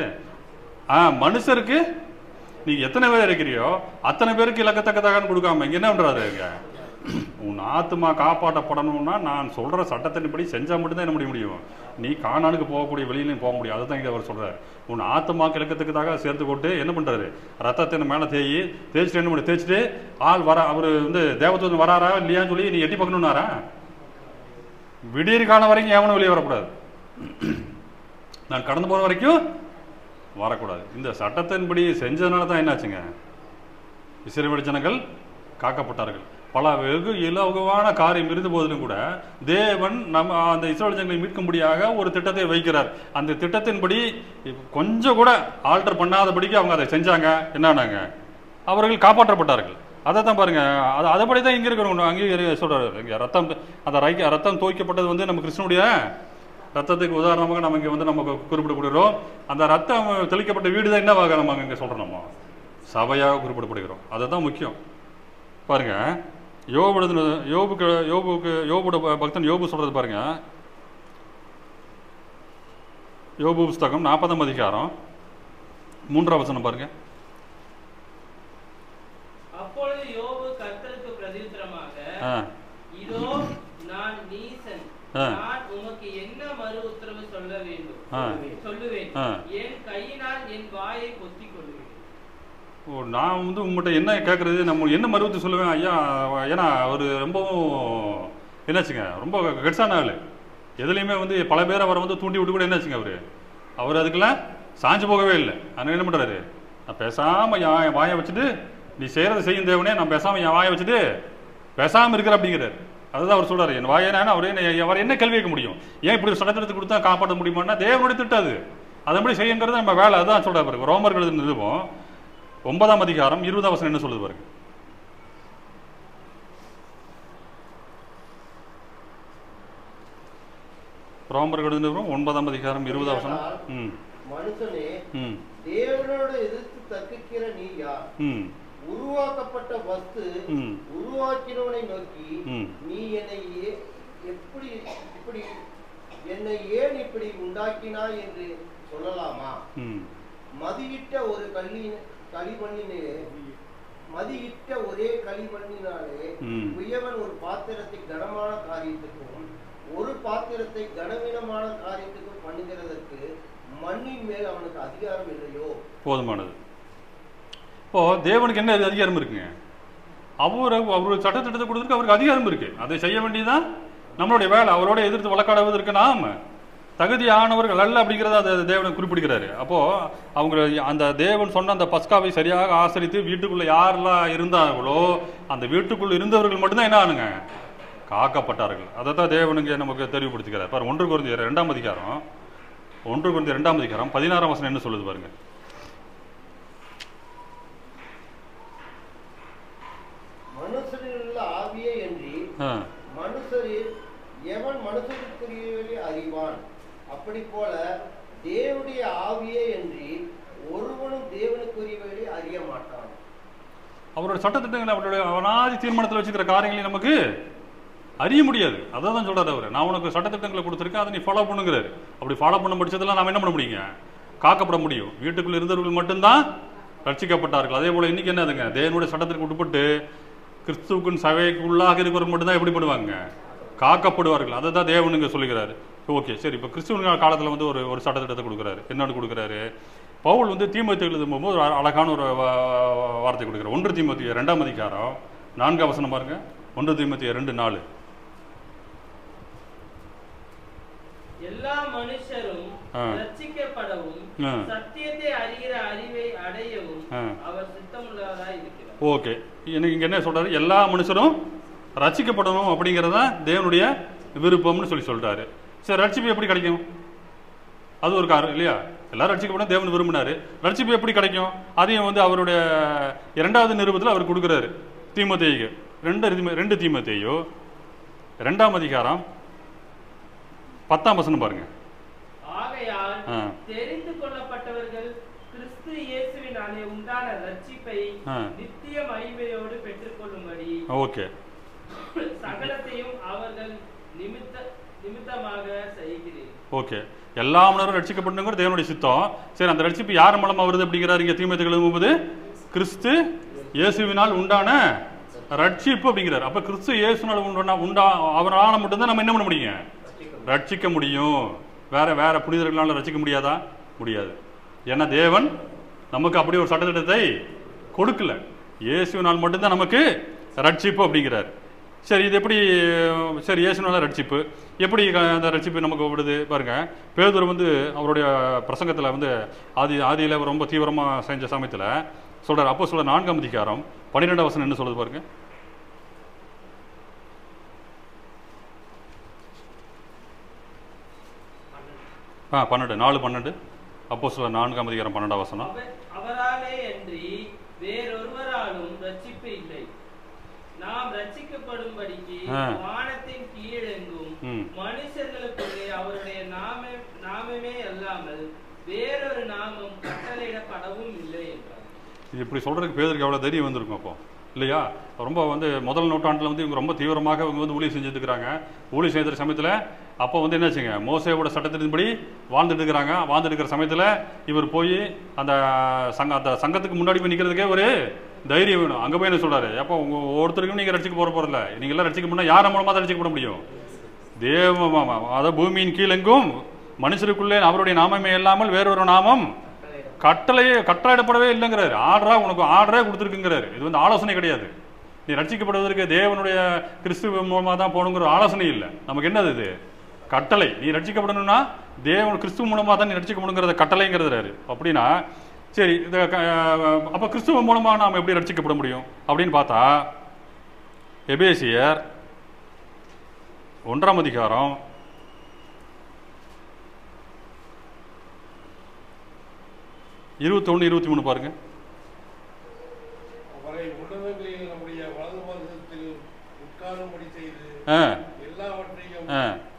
[SPEAKER 1] மனுஷருக்கு நீ எத்தனை பேர் இருக்கிறியோ அத்தனை பேருக்கு இலக்கத்தக்கதாகன்னு கொடுக்காம இங்கே என்ன பண்ணுறாரு, உன் ஆத்மா காப்பாற்றப்படணும்னா நான் சொல்கிற சட்டத்தின்படி செஞ்சால் மட்டும்தான் என்ன முடியும், நீ காணானுக்கு போகக்கூடிய வெளியிலையும் போக முடியும். அதுதான் இங்கே அவர் சொல்கிறார். உன் ஆத்மாக்கு இலக்கத்துக்காக சேர்த்து கொண்டு என்ன பண்ணுறாரு, ரத்தத்தை மேலே தேய்ச்சிட்டு என்ன பண்ணி தேய்ச்சிட்டு ஆள் வர அவர் வந்து தேவதூதன் வராரா இல்லையான்னு சொல்லி நீ எட்டி பார்க்கணுன்னாரா? விடியற் காலம் வரைக்கும் எவனும் வெளியே வரக்கூடாது, நான் கடந்து போகிற வரைக்கும் வரக்கூடாது. இந்த சட்டத்தின்படி செஞ்சதுனால தான் என்னாச்சுங்க, இஸ்ரவேல் ஜனங்கள் காக்கப்பட்டார்கள். பல வெகு இலகுவான காரியம் இருந்த போதிலும் கூட தேவன் நம்ம அந்த இஸ்ரவேல் ஜனங்களை மீட்கும்படியாக ஒரு திட்டத்தை வைக்கிறார். அந்த திட்டத்தின்படி கொஞ்சம் கூட ஆல்டர் பண்ணாதபடிக்கு அவங்க அதை செஞ்சாங்க. என்னன்னாங்க, அவர்கள் காப்பாற்றப்பட்டார்கள். அதை தான் பாருங்கள், அதைப்படி தான் இங்கே இருக்கிறவங்க அங்கேயும் சொல்கிறாரு. இங்கே ரத்தம், அந்த ரத்தம் தோய்க்கப்பட்டது வந்து நம்ம கிருஷ்ணனுடைய ரத்தத்துக்கு உதாரணமாக நம்ம இங்கே வந்து நம்ம குறிப்பிடப்படுகிறோம். அந்த ரத்தம் தெளிக்கப்பட்ட வீடு தான் என்னவாக நம்ம இங்கே சொல்கிறோம், நம்ம சபையாக குறிப்பிடப்படுகிறோம். அதுதான் முக்கியம். பாருங்கள், யோபோட பக்தன் யோபு சொல்கிறது பாருங்கள். யோபு புஸ்தகம் 40ஆம் அதிகாரம் 3ஆம் வசனம் பாருங்க.
[SPEAKER 2] அப்பொழுது யோபு கர்த்தருக்கு பிரதியுத்தரமாக, இதோ நான் நீசன், நான் உமக்கு என்ன மறு உத்தரவு சொல்லுவேன், என் கையினால் என் வாயை பொத்திக் கொள்ளுவேன்.
[SPEAKER 1] நான் வந்து உங்கள்கிட்ட என்ன கேட்கறது, நம்ம என்ன மறுவத்தை சொல்லுவேன் ஐயா. ஏன்னா அவர் ரொம்பவும் என்னாச்சுங்க, ரொம்ப கெட்ஸான ஆள். எதுலேயுமே வந்து பல பேரை அவரை வந்து தூண்டி விட்டு கூட என்னாச்சுங்க, அவர் அதுக்கெல்லாம் சாஞ்சு போகவே இல்லை. அதனால் என்ன பண்ணுறாரு, நான் பேசாமல் என் வாயை வச்சுட்டு நீ செய்கிறத செய்யும் தேவனே, நான் பேசாமல் என் வாயை வச்சுட்டு பேசாமல் இருக்கிற அப்படிங்கிறார். அதுதான் அவர் சொல்கிறார். என் வாயனா அவர் என்ன கேள்வி கேட்க முடியும், ஏன் இப்படி சட்டத்திட்டத்தை கொடுத்தா காப்பாற்ற முடியுமான்னா தேவனுடைய திட்டாது, அதன்படி செய்யுங்கிறது நம்ம வேலை. அதுதான் சொல்கிறார் பாருங்க. ரோமர்கள் நிருபம் 9ஆம் அதிகாரம் 20ஆம் வசனம் என்ன சொல்லுது பாருங்க. ரோமர்கள் நிருபம் 9ஆம் அதிகாரம் 20ஆம் வசனம்.
[SPEAKER 3] மனுஷனே, தேவனோடு எதிர்த்து தர்க்கிக்கிற நீ யார்? உருவாக்கப்பட்ட வஸ்து உருவாக்கினவனை நோக்கி, நீ என்னை ஏன் இப்படி உண்டாக்கினாய் என்று சொல்லலாமா? மதியிட்ட ஒரு ஒரே களிமண்ணினாலே குயவன் ஒரு பாத்திரத்தை கனமான காரியத்துக்கும் ஒரு பாத்திரத்தை கனவீனமான காரியத்துக்கும் பண்ணுகிறதற்கு மண்ணின் மேல் அவனுக்கு அதிகாரம் இல்லையோ? போதுமானது. இப்போ தேவனுக்கு என்ன அதிகாரம் இருக்குங்க? அவரு சட்டத்திட்டத்தை கொடுத்துருக்கு, அவருக்கு அதிகாரம் இருக்கு. அதை செய்ய வேண்டியதுதான் நம்மளுடைய வேலை. அவரோட எதிர்த்து வழக்காடுவதற்கு நாம் தகுதியானவர்கள் அல்ல அப்படிங்கிறத அதை தேவனை குறிப்பிடுகிறாரு. அப்போ அவங்க அந்த தேவன் சொன்ன அந்த பஸ்காவை சரியாக ஆசரித்து வீட்டுக்குள்ள யாரெல்லாம் இருந்தார்களோ அந்த வீட்டுக்குள்ள இருந்தவர்கள் மட்டும்தான் என்ன ஆனுங்க, காக்கப்பட்டார்கள். அதை தான் தேவனுங்க நமக்கு தெளிவுபடுத்திக்கிறார். பாரு 1 கொரிந்தியர் 2ஆம் அதிகாரம் 16ஆம் வசனம் என்ன சொல்லுது பாருங்க. மனுஷரில் ஆவியே என்று மனுஷரில் எவன் மனுஷருக்குரியவரை அறிவான்? அப்படி போல தேவனுடைய ஆவியே என்று ஒருவனும் தேவனுக்குரியவரை அறிய மாட்டான்.
[SPEAKER 1] அவரோட சட்டத்திட்டங்களை அவருடைய அவனாதி தீர்மானத்தில் வச்சுக்கிற காரியங்களை நமக்கு அறிய முடியாது. அதை தான் சொல்றாரு அவர். நான் உனக்கு சட்டத்திட்டங்களை கொடுத்துருக்கேன், அதை நீ ஃபாலோ பண்ணுங்கிறாரு. அப்படி ஃபாலோ பண்ண படிச்சதெல்லாம் நாம் என்ன பண்ண முடியுங்க, காக்கப்பட முடியும். வீட்டுக்குள்ள இருந்தவர்கள் மட்டும்தான் ரட்சிக்கப்பட்டார்கள். அதே போல இன்னைக்கு என்னதுங்க, தேவனுடைய சட்டத்திற்கு உட்பட்டு கிறிஸ்துவுக்கு சபைக்குள்ளாக இருக்கிறவர்கள் மட்டும்தான் எப்படி பண்ணுவாங்க, காக்கப்படுவார்கள். அதை தான் தேவனுங்க சொல்லுகிறாரு. ஓகே சரி. இப்போ கிறிஸ்துவ காலத்தில் வந்து ஒரு சட்டத்திட்டத்தை கொடுக்குறாரு. என்னென்னு கொடுக்குறாரு, பவுல் வந்து தீமோத்தேயுக்கு எழுதும்போது ஒரு அழகான ஒரு வார்த்தை கொடுக்குறாரு. 1 தீமோத்தேயு 2ஆம் அதிகாரம் 4ஆம் வசனம் பாருங்க. 1 தீமோத்தேயு 2:4.
[SPEAKER 2] எல்லா மனுஷரும் ரட்சிக்கப்படவும் சத்தியத்தை அறிகிற அறிவை அடையவும் அவர் சித்தமுள்ளவராய் இருக்கிறார்.
[SPEAKER 1] ஓகே, எனக்கு இங்க என்ன சொல்றாரு, எல்லா மனுஷரும் ரட்சிக்கப்படணும் அப்படிங்கிறதா தேவனுடைய விருப்பம்னு சொல்றாரு. சரி, ரட்சிப்பு எப்படி கிடைக்கும்? அது ஒரு காரணம் இல்லையா? எல்லாரும் ரட்சிக்கப்பட தேவன் விரும்பினாரு. ரட்சிப்பு எப்படி கிடைக்கும்? அதையும் வந்து அவருடைய 2வது நிருபத்தில் அவர் கொடுக்குறாரு தீமோத்தேயுக்கு. 2 தீமோத்தேயு 2ஆம் அதிகாரம் 10ஆம் வசனம் பாருங்க.
[SPEAKER 2] ஆகையால் தெரிந்து கொள்ளப்பட்டவர்கள் கிறிஸ்து இயேசுவினாலே உண்டான ரட்சிப்பை நித்திய மகிமையோடு பெற்றுக்கொள்ளும்படி
[SPEAKER 1] ஓகே
[SPEAKER 2] சகலத்தையும் அவர்கள் நிமித்தமாக செய்கிறேன்.
[SPEAKER 1] ஓகே, எல்லா மனிதரும் ரட்சிக்கப்படணுங்கிற தேவனுடைய சித்தம். சரி, அந்த ரட்சிப்பு யார் மூலமா வருது அப்படிங்கிறாரு இங்க தீமோத்தேயுக்கு எழுதும்போது, கிறிஸ்து இயேசுவினால் உண்டான ரட்சிப்பு அப்படிங்கிறார். அப்ப கிறிஸ்து இயேசுவினால் அவரால் மட்டும்தான் நம்ம என்ன பண்ண முடியுங்க, ரட்சிக்க முடியும். வேற புனிதர்களால ரட்சிக்க முடியாதா? முடியாது. ஏன்னா தேவன் நமக்கு அப்படி ஒரு சட்டத்திட்டத்தை கொடுக்கல. இயேசுவினால் மட்டும்தான் நமக்கு ரட்சிப்பு அப்படிங்கிறார். சரி, இது எப்படி? சரி, இயேசுவினால ரட்சிப்பு எப்படி அந்த ரட்சிப்பு நமக்கு விடுது பாருங்க. பேதுரு வந்து அவருடைய பிரசங்கத்தில் வந்து ஆதியில் ரொம்ப தீவிரமாக செஞ்ச சமயத்தில் சொல்றாரு. அப்போ சொல்ற 4ஆம் அதிகாரம் 12ஆம் வசனம் என்ன சொல்லுது பாருங்க. ஆ 4:12 அப்போ சொல்ற 4ஆம் அதிகாரம் 12ஆம் வசனம்.
[SPEAKER 2] அவராலே அன்றி வேறொருவராலும் நாம் ரட்சிக்கப்படும்படிக்கு வானத்தின் கீழெங்கும் மனுஷர்களுக்குள்ளே அவருடைய நாமமே அல்லாமல் வேறொரு நாமம் கட்டளையிடப்படவும் இல்லை என்றார்.
[SPEAKER 1] இது இப்படி சொல்றதுக்கு பேதருக்கு எவ்வளவு தைரியம் வந்திருக்கும் அப்போ இல்லையா? ரொம்ப முதல் நூற்றாண்டில் இவங்க ரொம்ப தீவிரமாக இவங்க ஊழியம் செஞ்சுட்டு இருக்கிறாங்க. ஊழியம் செய்கிற சமயத்தில் அப்போ என்னாச்சுங்க, மோசேவோட சட்டத்தின்படி வாழ்ந்துட்டு இருக்கிறாங்க. வாழ்ந்துட்டு இருக்கிற சமயத்தில் இவர் போய் அந்த சங்கத்துக்கு முன்னாடி போய் நிற்கிறதுக்கே ஒரு தைரியம் வேணும். அங்கே போய் என்ன சொல்றாரு, அப்போ ஒருத்தருக்கும் நீங்கள் ரட்சிக்க போறதில்ல, நீங்க எல்லாம் ரட்சிக்க முடியும். யார் மூலமாக தான் ரட்சிக்கப்பட முடியும்? அதாவது பூமியின் கீழெங்கும் மனுஷருக்குள்ளே அவருடைய நாமமே இல்லாமல் வேறொரு நாமம் கட்டளையிடப்படவே இல்லைங்கிறாரு. உனக்கு ஆர்டரே கொடுத்துருக்குங்கிறாரு. இது ஆலோசனை கிடையாது. நீ ரட்சிக்கப்படுவதற்கு தேவனுடைய கிறிஸ்துவ மூலமாக தான் போகணுங்கிற ஆலோசனை இல்லை. நமக்கு என்னது இது? கட்டளை. நீ ரட்சிக்கப்படணும்னா தேவன் கிறிஸ்துவ மூலமாக தான் நீ ரட்சிக்கப்படுங்கிறத கட்டளைங்கிறதுறாரு. அப்படின்னா சரி, அப்போ கிறிஸ்துவ மூலமாக நாம் எப்படி ரட்சிக்கப்பட முடியும் அப்படின்னு பார்த்தா, எபேசியர் 1ஆம் அதிகாரம் 21, 23 பாருங்க.
[SPEAKER 4] அவரை உன்னதங்களில் நம்முடைய வலது பாதத்தில் உட்காரும்படி செய்து எல்லாவற்றையும்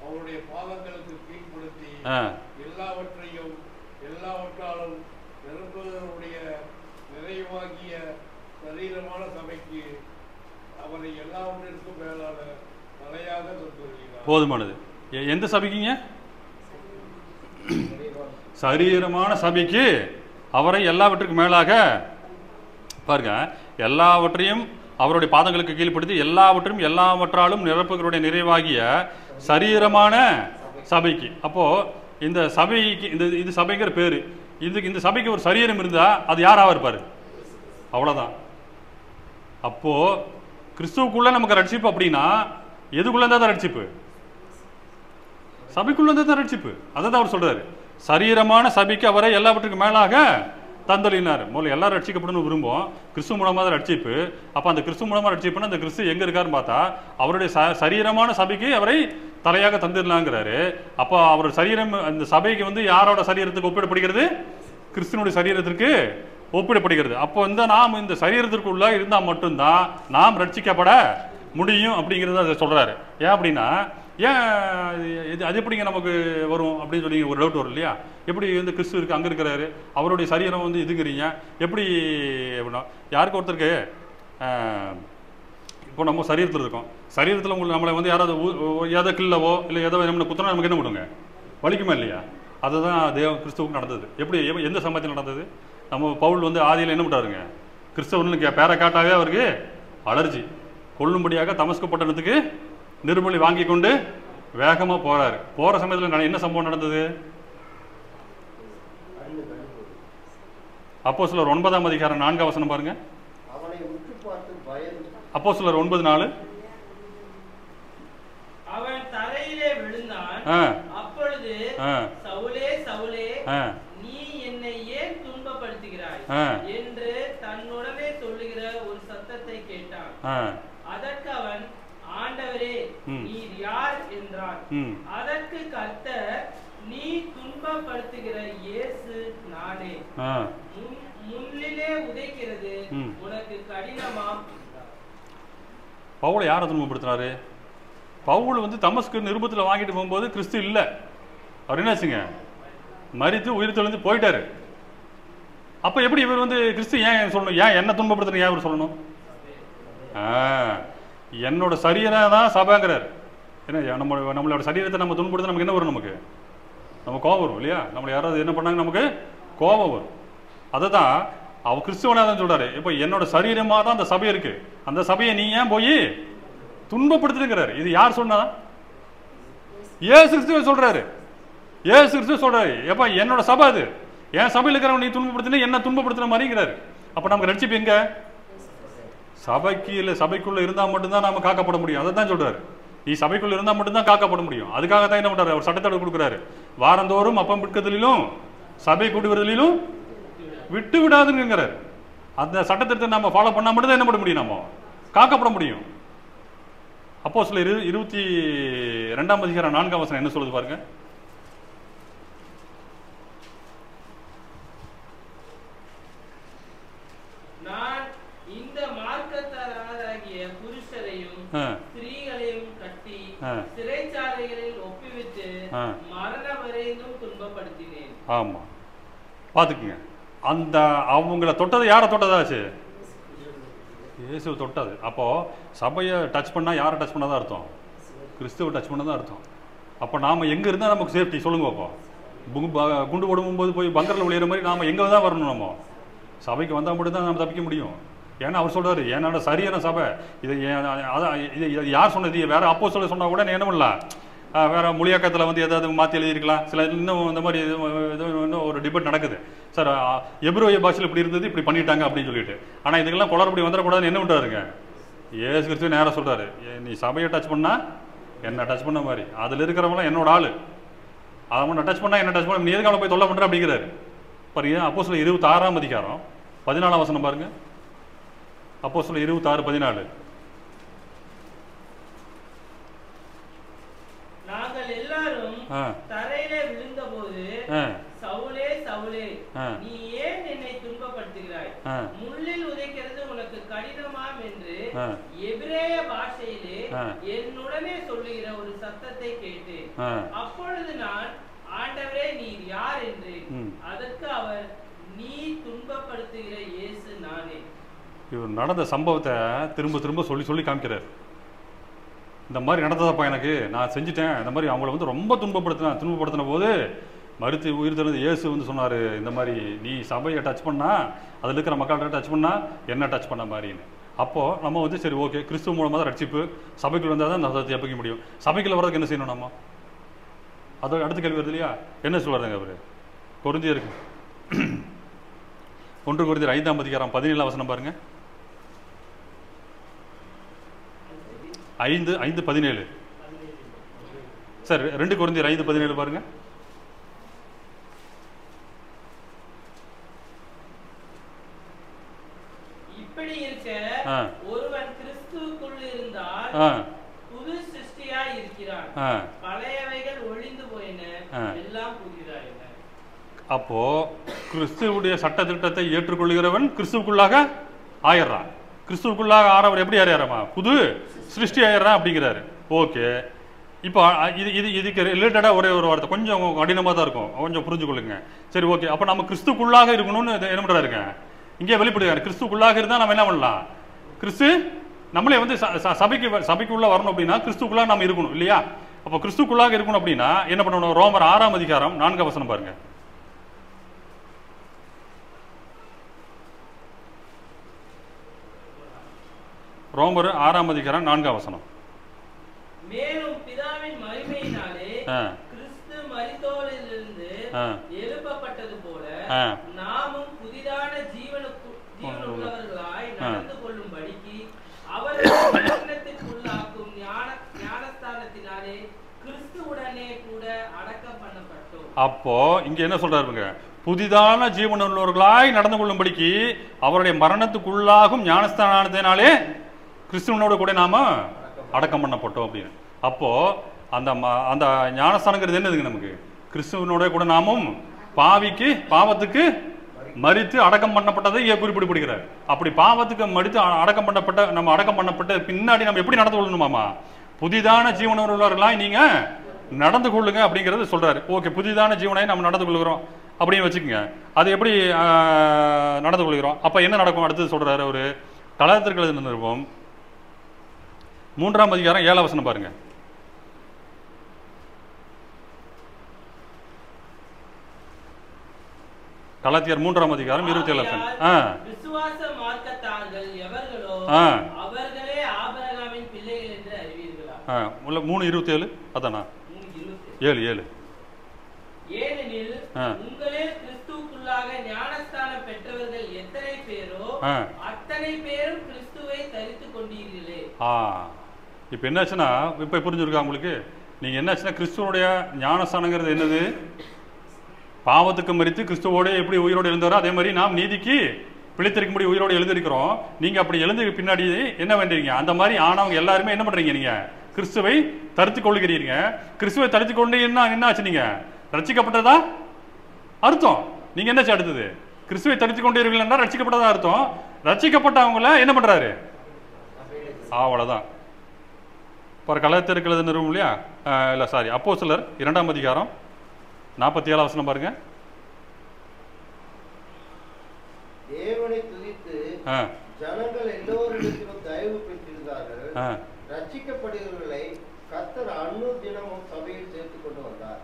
[SPEAKER 4] அவருடைய பாதங்களுக்கு கீழ்ப்படுத்தி எல்லாவற்றையும் எல்லாவற்றாலும் நிரப்புவதனுடைய நிறைவாகிய சரீரமான சபைக்கு அவரை எல்லாவற்றிற்கும் மேலான தலையாக தந்துள்ளார்.
[SPEAKER 1] போதுமானது. எந்த சபைக்குங்க? சரீரமான சபைக்கு அவரை எல்லாவற்றுக்கும் மேலாக பாருங்க, எல்லாவற்றையும் அவருடைய பாதங்களுக்கு கீழ்ப்படுத்தி எல்லாவற்றையும் எல்லாவற்றாலும் நிரப்புகளுடைய நிறைவாகிய சரீரமான சபைக்கு. அப்போ இந்த சபைக்கு இது சபைங்கிற பேரு. இந்த சபைக்கு ஒரு சரீரம் இருந்தா அது யாராவா இருப்பாரு? அவ்வளவுதான். அப்போ கிறிஸ்துவுக்குள்ள நமக்கு ரட்சிப்பு அப்படின்னா எதுக்குள்ள இருந்தா தான் ரட்சிப்பு? சபைக்குள்ள இருந்தா தான் ரட்சிப்பு. அதை தான் அவர் சொல்றாரு. சரீரமான சபைக்கு அவரை எல்லாவற்றுக்கும் மேலாக தந்தளினார். முதல்ல எல்லாரும் ரட்சிக்கப்படணும்னு விரும்புவோம். கிறிஸ்து மூலமாக தான் ரட்சிப்பு. அப்போ அந்த கிறிஸ்து மூலமாக ரட்சிப்புன்னா அந்த கிறிஸ்து எங்கே இருக்காருன்னு பார்த்தா அவருடைய சரீரமான சபைக்கு அவரை தலையாக தந்துடலாங்கிறாரு. அப்போ அவர் சரீரம் அந்த சபைக்கு யாரோட சரீரத்துக்கு ஒப்பிடப்படுகிறது? கிறிஸ்துவனுடைய சரீரத்திற்கு ஒப்பிடப்படுகிறது. அப்போ நாம் இந்த சரீரத்திற்குள்ள இருந்தால் மட்டும்தான் நாம் ரட்சிக்கப்பட முடியும் அப்படிங்கிறத அதை சொல்றாரு. ஏன் அப்படின்னா, அது எப்படிங்க நமக்கு வரும் அப்படின்னு சொல்லி ஒரு டவுட் வரும் இல்லையா? எப்படி கிறிஸ்து இருக்கு, அங்கே இருக்கிறாரு, அவருடைய சரீரம் இதுங்கிறீங்க எப்படி அப்படின்னா, யாருக்கு ஒருத்தருக்கு இப்போ நம்ம சரீரத்தில் இருக்கோம். சரீரத்தில் உங்களுக்கு நம்மளை யாராவது கில்லவோ இல்லை ஏதோ நம்மளை குத்தனா நமக்கு என்ன பண்ணுங்க? வலிக்குமா இல்லையா? அதுதான் கிறிஸ்துவுக்கு நடந்தது. எப்படி எந்த சமயத்தில் நடந்தது? நம்ம பவுல் ஆதியில் என்ன பண்ணுறாருங்க, கிறிஸ்தவனுக்கு பேரை காட்டாவே அவருக்கு அலர்ஜி. கொல்லும்படியாக தமஸ்கு பட்டணத்துக்கு நிருபலி வாங்கி கொண்டு வேகமாக போறாரு. போற சமயத்தில் என்ன சம்பவம் நடந்தது? அப்போஸ்தலர் 9ஆம் அதிகாரம் 4ஆம் வசனம் பாருங்க. அப்போஸ்தலர் 9:4.
[SPEAKER 2] அவன் தரையிலே விழுந்தான். அப்பொழுது சவுலே சவுலே நீ என்னை ஏன் துன்பப்படுத்துகிறாய் என்று தன்னுடனே சொல்லுகிற ஒரு சத்தத்தை கேட்டான். அதற்கு அவன், ஆண்டவரே நீர் யார் என்றான். அதற்கு கர்த்தர், நீ துன்பப்படுத்துகிற இயேசு நானே. முள்ளிலே உதைக்கிறது உனக்கு கடினமாம்.
[SPEAKER 1] பவுலை யாரை துன்பப்படுத்துறாரு? பவுல் தமஸ்கு நிருபத்தில் வாங்கிட்டு போகும்போது கிறிஸ்து இல்லை. அவர் என்னாச்சுங்க, மரித்து உயிர் தெளிந்து போயிட்டாரு. அப்ப எப்படி இவர் கிறிஸ்து ஏன் சொல்லணும்? ஏன் என்ன துன்பப்படுத்துற? ஏன் இவர் சொல்லணும்? என்னோட சரீரம் தான் சபைங்கிறார். ஏன்னா நம்மளோட சரீரத்தை நம்ம துன்பப்படுத்த நமக்கு என்ன வரும்? நம்ம கோபம் வரும் இல்லையா? நம்மளை யாராவது என்ன பண்ணாங்க நமக்கு கோபம் வரும். அதை தான் அவர் கிறிஸ்துவனாக தான் சொல்றாரு. இப்போ என்னோட சரீரமாக தான் அந்த சபை இருக்கு, அந்த சபையை நீ ஏன் போய் துன்பப்படுத்துங்கிறாரு. இது யார் சொன்னா? ஏசு கிறிஸ்துவ சொல்றாரு. ஏசு கிறிஸ்துவ சொல்றாரு, எப்ப என்னோட சபை அது, என் சபையில் இருக்கிறவங்க நீ துன்பப்படுத்தினா என்ன துன்பப்படுத்துற மாதிரிங்கிறாரு. அப்ப நமக்கு ரட்சிப்பு எங்க? சபைக்குள்ள இருந்தா மட்டும்தான் நாம காக்கப்பட முடியும். அதை தான் சொல்றாரு. நீ சபைக்குள்ள இருந்தா மட்டும்தான் காக்கப்பட முடியும். அதுக்காக தான் என்ன பண்றாரு? அவர் சட்டத்தோடு கொடுக்குறாரு. வாரந்தோறும் அப்பம் பிற்கத்திலும் சபை கூடி வருவதிலும் விட்டு விடாதுங்கிறார். அந்த சட்டத்திட்டத்தை நம்ம ஃபாலோ பண்ணா மட்டும்தான் என்ன பண்ண முடியும்? நம்ம காக்கப்பட முடியும். அப்போஸ்தலர் 22ஆம் அதிகாரம் 4ஆம் வசனம் என்ன சொல்லுது பாருங்க.
[SPEAKER 2] நான் இந்த மார்க்கத்தாராகிய புருஷ ஸ்திரீகளையும் கட்டி சிறைச்சாலைகளில் ஒப்புவித்து மரண வரைந்தும் துன்பப்படுத்தினேன்.
[SPEAKER 1] ஆமா, பாத்துக்குங்க. அந்த அவங்கள தொட்டது யாரை தொட்டதாச்சு? இயேசு தொட்டது. அப்போ சபையை டச் பண்ணா யாரை டச் பண்ணதான் அர்த்தம்? கிறிஸ்துவை டச் பண்ணதான் அர்த்தம். அப்போ நாம எங்க இருந்தா நமக்கு சேஃப்டி சொல்லுங்க. அப்போ குண்டு போடும்போது போய் பங்கரில் விளையிற மாதிரி நாம எங்க தான் வரணும்? நம்ம சபைக்கு வந்தால் மட்டும் தான் நம்ம தப்பிக்க முடியும். ஏன்னா அவர் சொல்றாரு, என்னோட சரியான சபை இது. அதான் இது யார் சொன்னது? வேற அப்போஸ்தலர் சொன்னா கூட என்ன பண்ணலாம், வேற மொழியாக்கத்தில் வந்து ஏதாவது மாற்றி எழுதியிருக்கலாம். சில இன்னும் இந்த மாதிரி இன்னும் ஒரு டிபேட் நடக்குது. சார் எபிரேய பாஷையில் இப்படி இருந்தது, இப்படி பண்ணிட்டாங்க அப்படின்னு சொல்லிட்டு. ஆனால் இதுக்கெல்லாம் குளறுபடி வந்துடக்கூடாதுன்னு என்ன பண்ணுறாருங்க? இயேசு கிறிஸ்து நேராக சொல்றாரு, நீ சபையை டச் பண்ணா என்ன டச் பண்ண மாதிரி, அதில் இருக்கிறவங்களாம் என்னோட ஆளு. அவனை டச் பண்ணா என்ன டச் பண்ண, நீ எதுக்கு அவனை போய் தொல்லை பண்ற அப்படிங்கிறாரு. பாருங்க, அப்போஸ்தலர் 26ஆம் அதிகாரம் 14ஆம் வசனம் பாருங்க. அப்போஸ்தலர் 26:14.
[SPEAKER 2] நாங்கள் எல்லாரும் தரையிலே விழுந்தபோது, சவுலே சவுலே, நீ ஏன் என்னை துன்பப்படுத்துகிறாய்? முள்ளில் உதைக்கிறது உனக்கு கடினமாம் என்று எபிரேய பாஷையிலே என்னுடனே சொல்லுகிற ஒரு சத்தத்தை கேட்டேன். அப்பொழுது நான், ஆண்டவரே நீர் யார் என்றேன். அதற்கு அவர், நீ துன்பப்படுத்துகிற இயேசு நானே.
[SPEAKER 1] இவர் நடந்த சம்பவத்தை திரும்ப திரும்ப சொல்லி சொல்லி காமிக்கிறார். இந்த மாதிரி நடந்ததப்பா எனக்கு, நான் செஞ்சுட்டேன். இந்த மாதிரி அவங்கள வந்து ரொம்ப துன்பப்படுத்தின போது மறுத்து உயிர் தெழுந்த இயேசு வந்து சொன்னார், இந்த மாதிரி நீ சபையை டச் பண்ணா, அதில் இருக்கிற மக்கள்கிட்ட டச் பண்ணா என்ன டச் பண்ண மாதிரின்னு. அப்போது நம்ம வந்து சரி ஓகே, கிறிஸ்துவ மூலமாக தான் ரட்சிப்பு, சபைக்குள்ள வந்தால் தான் அந்த சத்தியத்தை எப்படிக்க முடியும். சபைக்குள்ள வர்றதுக்கு என்ன செய்யணும் நம்ம? அதோட அடுத்த கேள்வி வருது இல்லையா, என்ன சொல்கிறாருங்க அவர்? கொரிந்தியருக்கு 1 கொரிந்தியர் 5ஆம் அதிகாரம் 17ஆம் வசனம் பாருங்க. 5:17. சார் 2 கொரிந்தியர் 5:17 பாருங்க.
[SPEAKER 2] இப்படி இருக்க ஒருவன் கிறிஸ்துவுக்குள் இருந்தால் புது சிருஷ்டியாய் இருக்கிறான், பழையவைகள் ஒழிந்து போயின, எல்லாம் புதிதாயின.
[SPEAKER 1] அப்போ கிறிஸ்துவுடைய சட்ட திட்டத்தை ஏற்றுக்கொள்கிறவன் கிறிஸ்துவுக்குள்ளாக ஆயிடுறான். கிறிஸ்துவுக்குள்ளாக ஆறவர் எப்படி ஆயிடுறாமா? புது சிருஷ்டி ஆயிடுறான் அப்படிங்கிறாரு. ஓகே, இப்போ இதுக்கு ரிலேட்டடாக ஒரே ஒரு வார்த்தை கொஞ்சம் கடினமாக தான் இருக்கும், கொஞ்சம் புரிஞ்சுக்கொள்ளுங்க. சரி ஓகே, அப்போ நம்ம கிறிஸ்துக்குள்ளாக இருக்கணும்னு என்ன பண்ணுறாருங்க? இங்கே வெளிப்படுகிறாரு. கிறிஸ்துக்குள்ளாக இருந்தால் நம்ம என்ன பண்ணலாம்? கிறிஸ்து நம்மளே வந்து சபைக்குள்ள வரணும் அப்படின்னா கிறிஸ்துக்குள்ளாக நம்ம இருக்கணும் இல்லையா? அப்போ கிறிஸ்துக்குள்ளாக இருக்கணும் அப்படின்னா என்ன பண்ணணும்? ரோமர் 6ஆம் அதிகாரம் 4ஆம் வசனம் பாருங்க. ரோமர் 6ஆம் அதிகாரம் 4ஆம் வசனம்.
[SPEAKER 2] மேலும் பிதாவின் மகிமையினாலே கிறிஸ்து மரித்தோரிலிருந்து எழுப்பப்பட்டது போல நாமும் புதிதான ஜீவனுள்ளவர்களாய் நடந்து கொள்ளும்படிக்கு அவர்கள் மரணத்திற்குள்ளாக்கும் ஞானஸ்தானத்தினாலே கிறிஸ்துவுடனே கூட அடக்கம் பண்ணப்பட்டோம்.
[SPEAKER 1] அப்போ இங்க என்ன சொல்றாருங்க? புதிதான ஜீவனுள்ளவர்களாய் நடந்து கொள்ளும்படிக்கு அவருடைய மரணத்துக்குள்ளாகும் ஞானஸ்தானத்தினாலே கிறிஸ்துவனோட கூட நாம அடக்கம் பண்ணப்பட்டோம் அப்படின்னு. அப்போ அந்த அந்த ஞானஸ்தானங்கிறது என்னதுங்க? நமக்கு கிறிஸ்துவனோட கூட நாமும் பாவத்துக்கு மரித்து அடக்கம் பண்ணப்பட்டதை குறிப்பிடப்படுகிறார். அப்படி பாவத்துக்கு மரித்து அடக்கம் பண்ணப்பட்ட பின்னாடி நம்ம எப்படி நடந்து கொள்ளணுமாமா? புதிதான ஜீவனுள்ளவர்களாய் நீங்க நடந்து கொள்ளுங்க அப்படிங்கறது சொல்றாரு. ஓகே, புதிதான ஜீவனாய் நம்ம நடந்து கொள்கிறோம் அப்படின்னு வச்சுக்கோங்க. அது எப்படி நடந்து கொள்கிறோம்? அப்ப என்ன நடக்கும்? அடுத்தது சொல்றாரு ஒரு கலாத்திற்கு எழுதின நிருபம் 3ஆம் அதிகாரம் 7ஆம் வசனம் பாருங்க. கலாத்தியர் 3ஆம் அதிகாரம் 27ஆம் வசனம்.
[SPEAKER 2] விசுவாச மார்க்கத்தார்கள் எவர்களோ அவர்களே ஆபிரகாமின் பிள்ளைகள் என்று அறிவீர்களா?
[SPEAKER 1] 3:27 அதானா? 7:7.
[SPEAKER 2] ஏனெனில் உங்களே கிறிஸ்துவுக்குள்ளாக ஞானஸ்தானம் பெற்றவர்கள் எத்தனை பேரோ அத்தனை பேரும் கிறிஸ்துவை தரித்துக் கொண்டீர்களே.
[SPEAKER 1] இப்போ என்னாச்சுன்னா, இப்போ புரிஞ்சிருக்கா உங்களுக்கு? நீங்க என்னாச்சுன்னா, கிறிஸ்துவோடைய ஞானஸ்தானங்கிறது என்னது? பாவத்துக்கு மரித்து கிறிஸ்துவோட எப்படி உயிரோடு எழுந்தாரோ அதே மாதிரி நாம் நீதிக்கு பிழைத்திருக்கும்படி உயிரோடு எழுந்திருக்கிறோம். நீங்க அப்படி எழுந்து பின்னாடி என்ன வேண்டீங்க? அந்த மாதிரி ஆனவங்க எல்லாருமே என்ன பண்றீங்க? நீங்க கிறிஸ்துவை தரித்துக் கொள்ளுகிறீங்க. கிறிஸ்துவை தரித்துக் கொண்டீங்கன்னா என்ன ஆச்சு? நீங்க ரட்சிக்கப்பட்டதா அர்த்தம். நீங்க என்ன அடுத்தது? கிறிஸ்துவை தரித்துக் கொண்டீர்கள் என்றால் ரட்சிக்கப்பட்டதா அர்த்தம். ரட்சிக்கப்பட்டவங்கள என்ன பண்றாரு? அவ்வளவுதான். இப்போ கலாத்திற்கு நிறுவனம் இல்லையா, இல்லை சாரி, அப்போஸ்தலர் 2ஆம் அதிகாரம் 47 வசனம் பாருங்க.
[SPEAKER 3] தேவனை துதித்து ஜனங்கள் எல்லோரிடத்திலும் தயவு பெற்றிருந்தார்கள். ரட்சிக்கப்படுகிறவர்களை கர்த்தர் அனுதினமும் சபையில் சேர்த்துக் கொண்டு வந்தார்.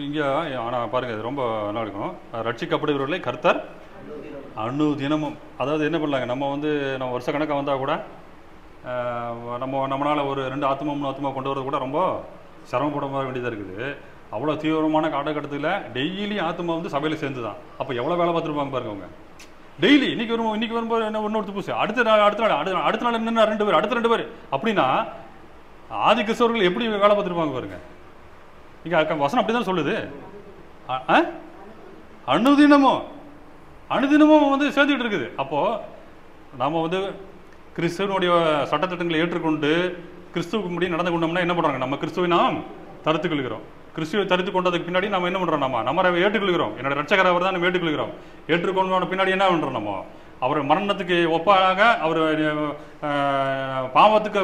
[SPEAKER 1] இங்கே ஆனால் பாருங்க, இது ரொம்ப நல்லா இருக்கும். ரட்சிக்கப்படுகிறவர்களை கர்த்தர் அனுதினமும், அதாவது என்ன பண்ணலாங்க, நம்ம வந்து நம்ம வருஷ கணக்காக வந்தால் கூட நம்மளால் ஒரு 2 ஆத்மா 3 ஆத்மா கொண்டு வரது கூட ரொம்ப சிரமப்பட வேண்டியதாக இருக்குது. அவ்வளோ தீவிரமான காலகட்டத்தில் டெய்லி ஆத்மா வந்து சபையில் சேர்ந்து தான். அப்போ எவ்வளோ வேலை பார்த்துருப்பாங்க பாருங்க அவங்க. டெய்லி இன்னைக்கு வரும்போது என்ன ஒன்று புதுசு, அடுத்த நாள் என்னென்ன 2 பேர், அடுத்த 2 பேர் அப்படின்னா ஆதி கிறிஸ்தவர்கள் எப்படி வேலை பார்த்துருப்பாங்க பாருங்க. இங்கே வசனம் அப்படி தான் சொல்லுது. அனுதினமும் வந்து சேர்ந்துக்கிட்டு இருக்குது. அப்போது நம்ம வந்து கிறிஸ்துவனுடைய சட்டத்திட்டங்களை ஏற்றுக்கொண்டு கிறிஸ்துவுக்கு முடி நடந்து கொண்டோம்னா என்ன பண்ணுறாங்க, நம்ம கிறிஸ்துவை நாம் தடுத்து கொள்கிறோம். கிறிஸ்துவை தடுத்து கொண்டதுக்கு பின்னாடி நம்ம என்ன பண்ணுறோம், நம்ம ஏற்றுக்கொள்கிறோம். என்னோட ரட்சகர் அவர் தான் நம்ம ஏற்றுக்கொள்கிறோம். ஏற்றுக்கொண்ட பின்னாடி என்ன பண்ணுறோம், நம்ம அவர் மரணத்துக்கு ஒப்பாக, அவர் பாவத்துக்கு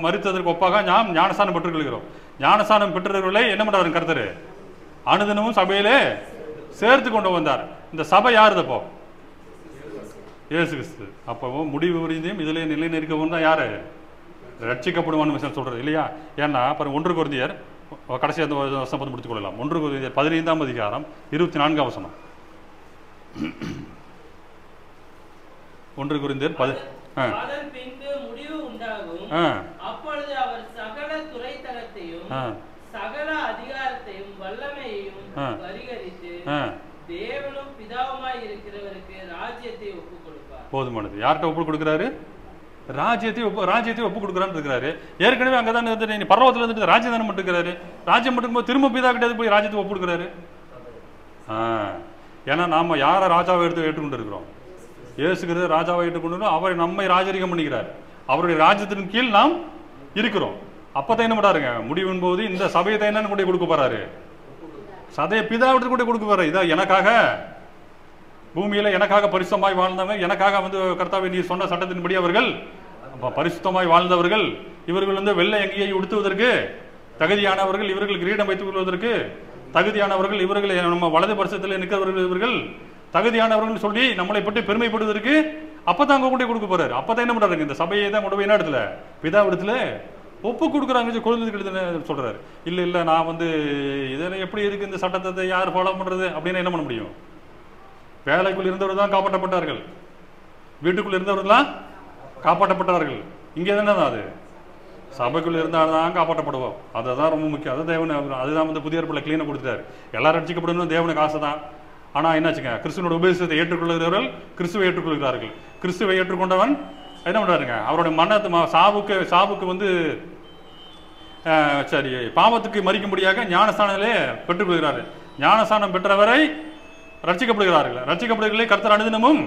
[SPEAKER 1] மறுத்ததற்கு ஒப்பாக நாம் ஞானஸ்தானம் பெற்றுக்கொள்கிறோம். ஞானஸ்தானம் பெற்றவர்களை என்ன பண்ணுறாரு கர்த்தர் அனுதினமும் சபையிலே சேர்த்து கொண்டு வந்தார். இந்த சபை யாருது அப்போ? இயேசு கிறிஸ்து. அப்போ முடிவு உறுதியும் இதிலே நிலை நிற்கவும் தான் யாரு ரட்சிக்கப்படுவான்னு விஷயம் சொல்றது இல்லையா? ஏன்னா பாருங்க 1 கொரிந்தியர் கடைசி அந்த வசனம் பார்த்து முடித்துக் கொள்ளலாம். 1 கொரிந்தியர் 15ஆம் அதிகாரம் 24ஆம் வசனம். 1 கொரிந்தியர்
[SPEAKER 2] அதன் பின்பு முடிவு உண்டாகும். அப்பொழுது அவர் சகல துரைத்தனத்தையும் சகல அதிகாரத்தையும் வல்லமையையும் பரிகரித்து தேவனும் பிதாவுமாய் இருக்கிறவருக்கு ராஜ்யத்தை ஒப்புக் கொடுப்பார்.
[SPEAKER 1] போதுமானது. யார்கிட்ட ஒப்புக் கொடுக்கிறாரு? ராஜ்யத்தை ஒப்புக் கொடுக்குறான்னு இருக்கிறாரு. ஏற்கனவே அங்கதான் இருந்து பர்வத்தில் இருந்துட்டு ராஜ்யம் தானே மட்டும் இருக்கிறாரு. ராஜ்யம் மட்டும் திரும்ப பிதா கிட்ட போய் ராஜ்யத்தை ஒப்புக் கொடுக்குறாரு. ஏன்னா நாம யாரை ராஜாவை ஏற்றுக்கொண்டு இருக்கிறோம்? இயேசுகிறது ராஜாவை ஏற்றுக்கொண்டு அவரை நம்மை ராஜரிகம் பண்ணிக்கிறார். அவருடைய ராஜ்யத்தின் கீழ் நாம் இருக்கிறோம். அப்பதான் என்ன பண்றாருங்க, முடிவின் போது இந்த சபையை தான் என்னன்னு கூட கொடுக்க போறாரு, சதையை பிதாவிட்டு கூட கொடுக்க போறாரு. இதான் எனக்காக பூமியில எனக்காக பரிசுத்தமாய் வாழ்ந்தவங்க, எனக்காக வந்து கர்த்தாவே நீ சொன்ன சட்டத்தின்படி அவர்கள் பரிசுத்தமாய் வாழ்ந்தவர்கள், இவர்கள் வந்து வெள்ளை அங்கியை உடுத்துவதற்கு தகுதியானவர்கள், இவர்கள் கிரீடம் வைத்துக் கொள்வதற்கு தகுதியானவர்கள், இவர்கள் நம்ம வலது பரிசத்தில் நிற்கிறவர்கள், இவர்கள் தகுதியானவர்கள் சொல்லி நம்மளை பற்றி பெருமைப்படுவதற்கு அப்பதான் அங்க கொண்டு கொடுக்க போறாரு. அப்பதான் என்ன பண்றாருங்க, இந்த சபையை தான் கொண்டு போய் என்ன இடத்துல பிதா இடத்துல ஒப்பு கொடுக்குறாங்க குழந்தைகளுக்கு சொல்றாரு. இல்ல நான் வந்து இதெல்லாம் எப்படி இருக்கு, இந்த சட்டத்தை யார் ஃபாலோ பண்றது அப்படின்னு என்ன பண்ண முடியும்? வேலைக்குள் இருந்தவர்கள் தான் காப்பாற்றப்பட்டார்கள், வீட்டுக்குள் இருந்தவர்கள்லாம் காப்பாற்றப்பட்டார்கள். இங்கே தானே தான் அது சபைக்குள் இருந்தால்தான் காப்பாற்றப்படுவோம். அதுதான் ரொம்ப முக்கியம். அது தேவன் அதுதான் வந்து புதிய ஏற்பாட்டில் கிளீனாக கொடுத்துட்டாரு. எல்லாரும் ரட்சிக்கப்படணும் தேவனுக்கு ஆசை தான். ஆனால் என்னாச்சுங்க, கிறிஸ்துவனோட உபதேசத்தை ஏற்றுக்கொள்கிறவர்கள் கிறிஸ்துவை ஏற்றுக்கொள்கிறார்கள். கிறிஸ்துவை ஏற்றுக்கொண்டவன் என்ன பண்ணுறாருங்க, அவருடைய மரணத்தை சாவுக்கு வந்து சரி பாவத்துக்கு மறிக்கும்படியாக ஞானஸ்தானத்திலே பெற்றுக்கொள்கிறார்கள். ஞானஸ்தானம் பெற்றவரை ரட்சிக்கப்படுகிறார்கள். ரட்சிக்கப்படுகிறவர்களை கர்த்தர் அனுதினமும்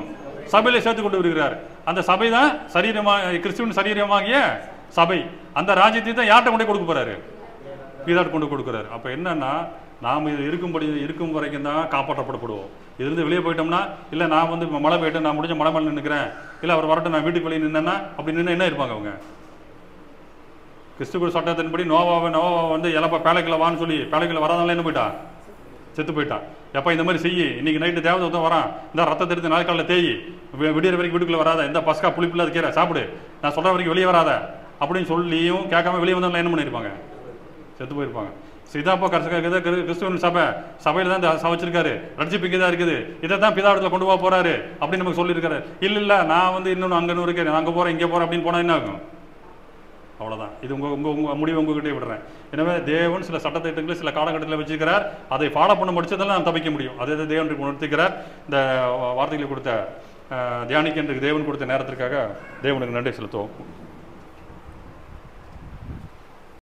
[SPEAKER 1] சபையிலே சேர்த்து கொண்டு வருகிறார். அந்த சபை தான் சரீரமாக கிறிஸ்துவின் சரீரமாகிய சபை. அந்த ராஜ்யத்தை தான் யார்கிட்ட கொண்டு கொடுக்க போறாரு? பிதாட்ட கொண்டு கொடுக்குறாரு. அப்போ என்னன்னா, நாம் இது இருக்கும் வரைக்கும் தான் காப்பாற்றப்படுவோம். இதுலேருந்து வெளியே போயிட்டோம்னா, இல்லை நான் வந்து மழை போயிட்டு நான் முடிஞ்ச மழை மேலே நின்றுக்கிறேன், இல்லை அவர் வரட்டும் நான் வீட்டுக்கு வெளியே நின்னேன்னா அப்படி நின்று என்ன இருப்பாங்க அவங்க? கிறிஸ்துவ சட்டத்தின்படி நோவாவை வந்து எல்லப்பா பேழைக்குள்ள வான்னு சொல்லி பேழைக்குள்ள வராதனால என்ன போயிட்டான்? செத்து போயிட்டான். எப்போ இந்த மாதிரி செய்யி, இன்னைக்கு நைட்டு தேவதை தான் வரான், இந்த ரத்தத்தை எடுத்து நாட்காலில் தேய், விடியற வரைக்கும் வீட்டுக்குள்ள வராத, இந்த பஸ்கா புளிப்பில்லாத கீரை சாப்பிடு, நான் சொல்ற வரைக்கும் வெளியே வராத அப்படின்னு சொல்லியும் கேட்காம வெளியே வந்தாலும் என்ன பண்ணியிருப்பாங்க? செத்து போயிருப்பாங்க. இதாப்பா கிறிஸ்துவன் சபையில தான் சமைச்சிருக்காரு, ரட்சிப்பு இங்கே தான் இருக்குது, இதை தான் பிதாவிடத்துல கொண்டு போக போறாரு அப்படின்னு நமக்கு சொல்லியிருக்காரு. இல்ல நான் வந்து இன்னொன்று அங்கே இருக்கேன், அங்கே போறேன் இங்கே போறேன் அப்படின்னு போனா என்ன ஆகும்? அவ்வளவுதான். இது உங்க முடிவு உங்ககிட்டே விடுறேன். எனவே தேவன் சில சட்டத்திட்டங்களை சில காலகட்டத்தில் வச்சிருக்கிறார். அதை ஃபாலோ பண்ண முடிச்சதெல்லாம் நாம் தப்பிக்க முடியும். அதே தேவன் உணர்த்திக்கிறார். இந்த வார்த்தைகளை கொடுத்த தியானிக்கின்ற தேவன் கொடுத்த நேரத்திற்காக தேவனுக்கு நன்றி செலுத்துவோம்.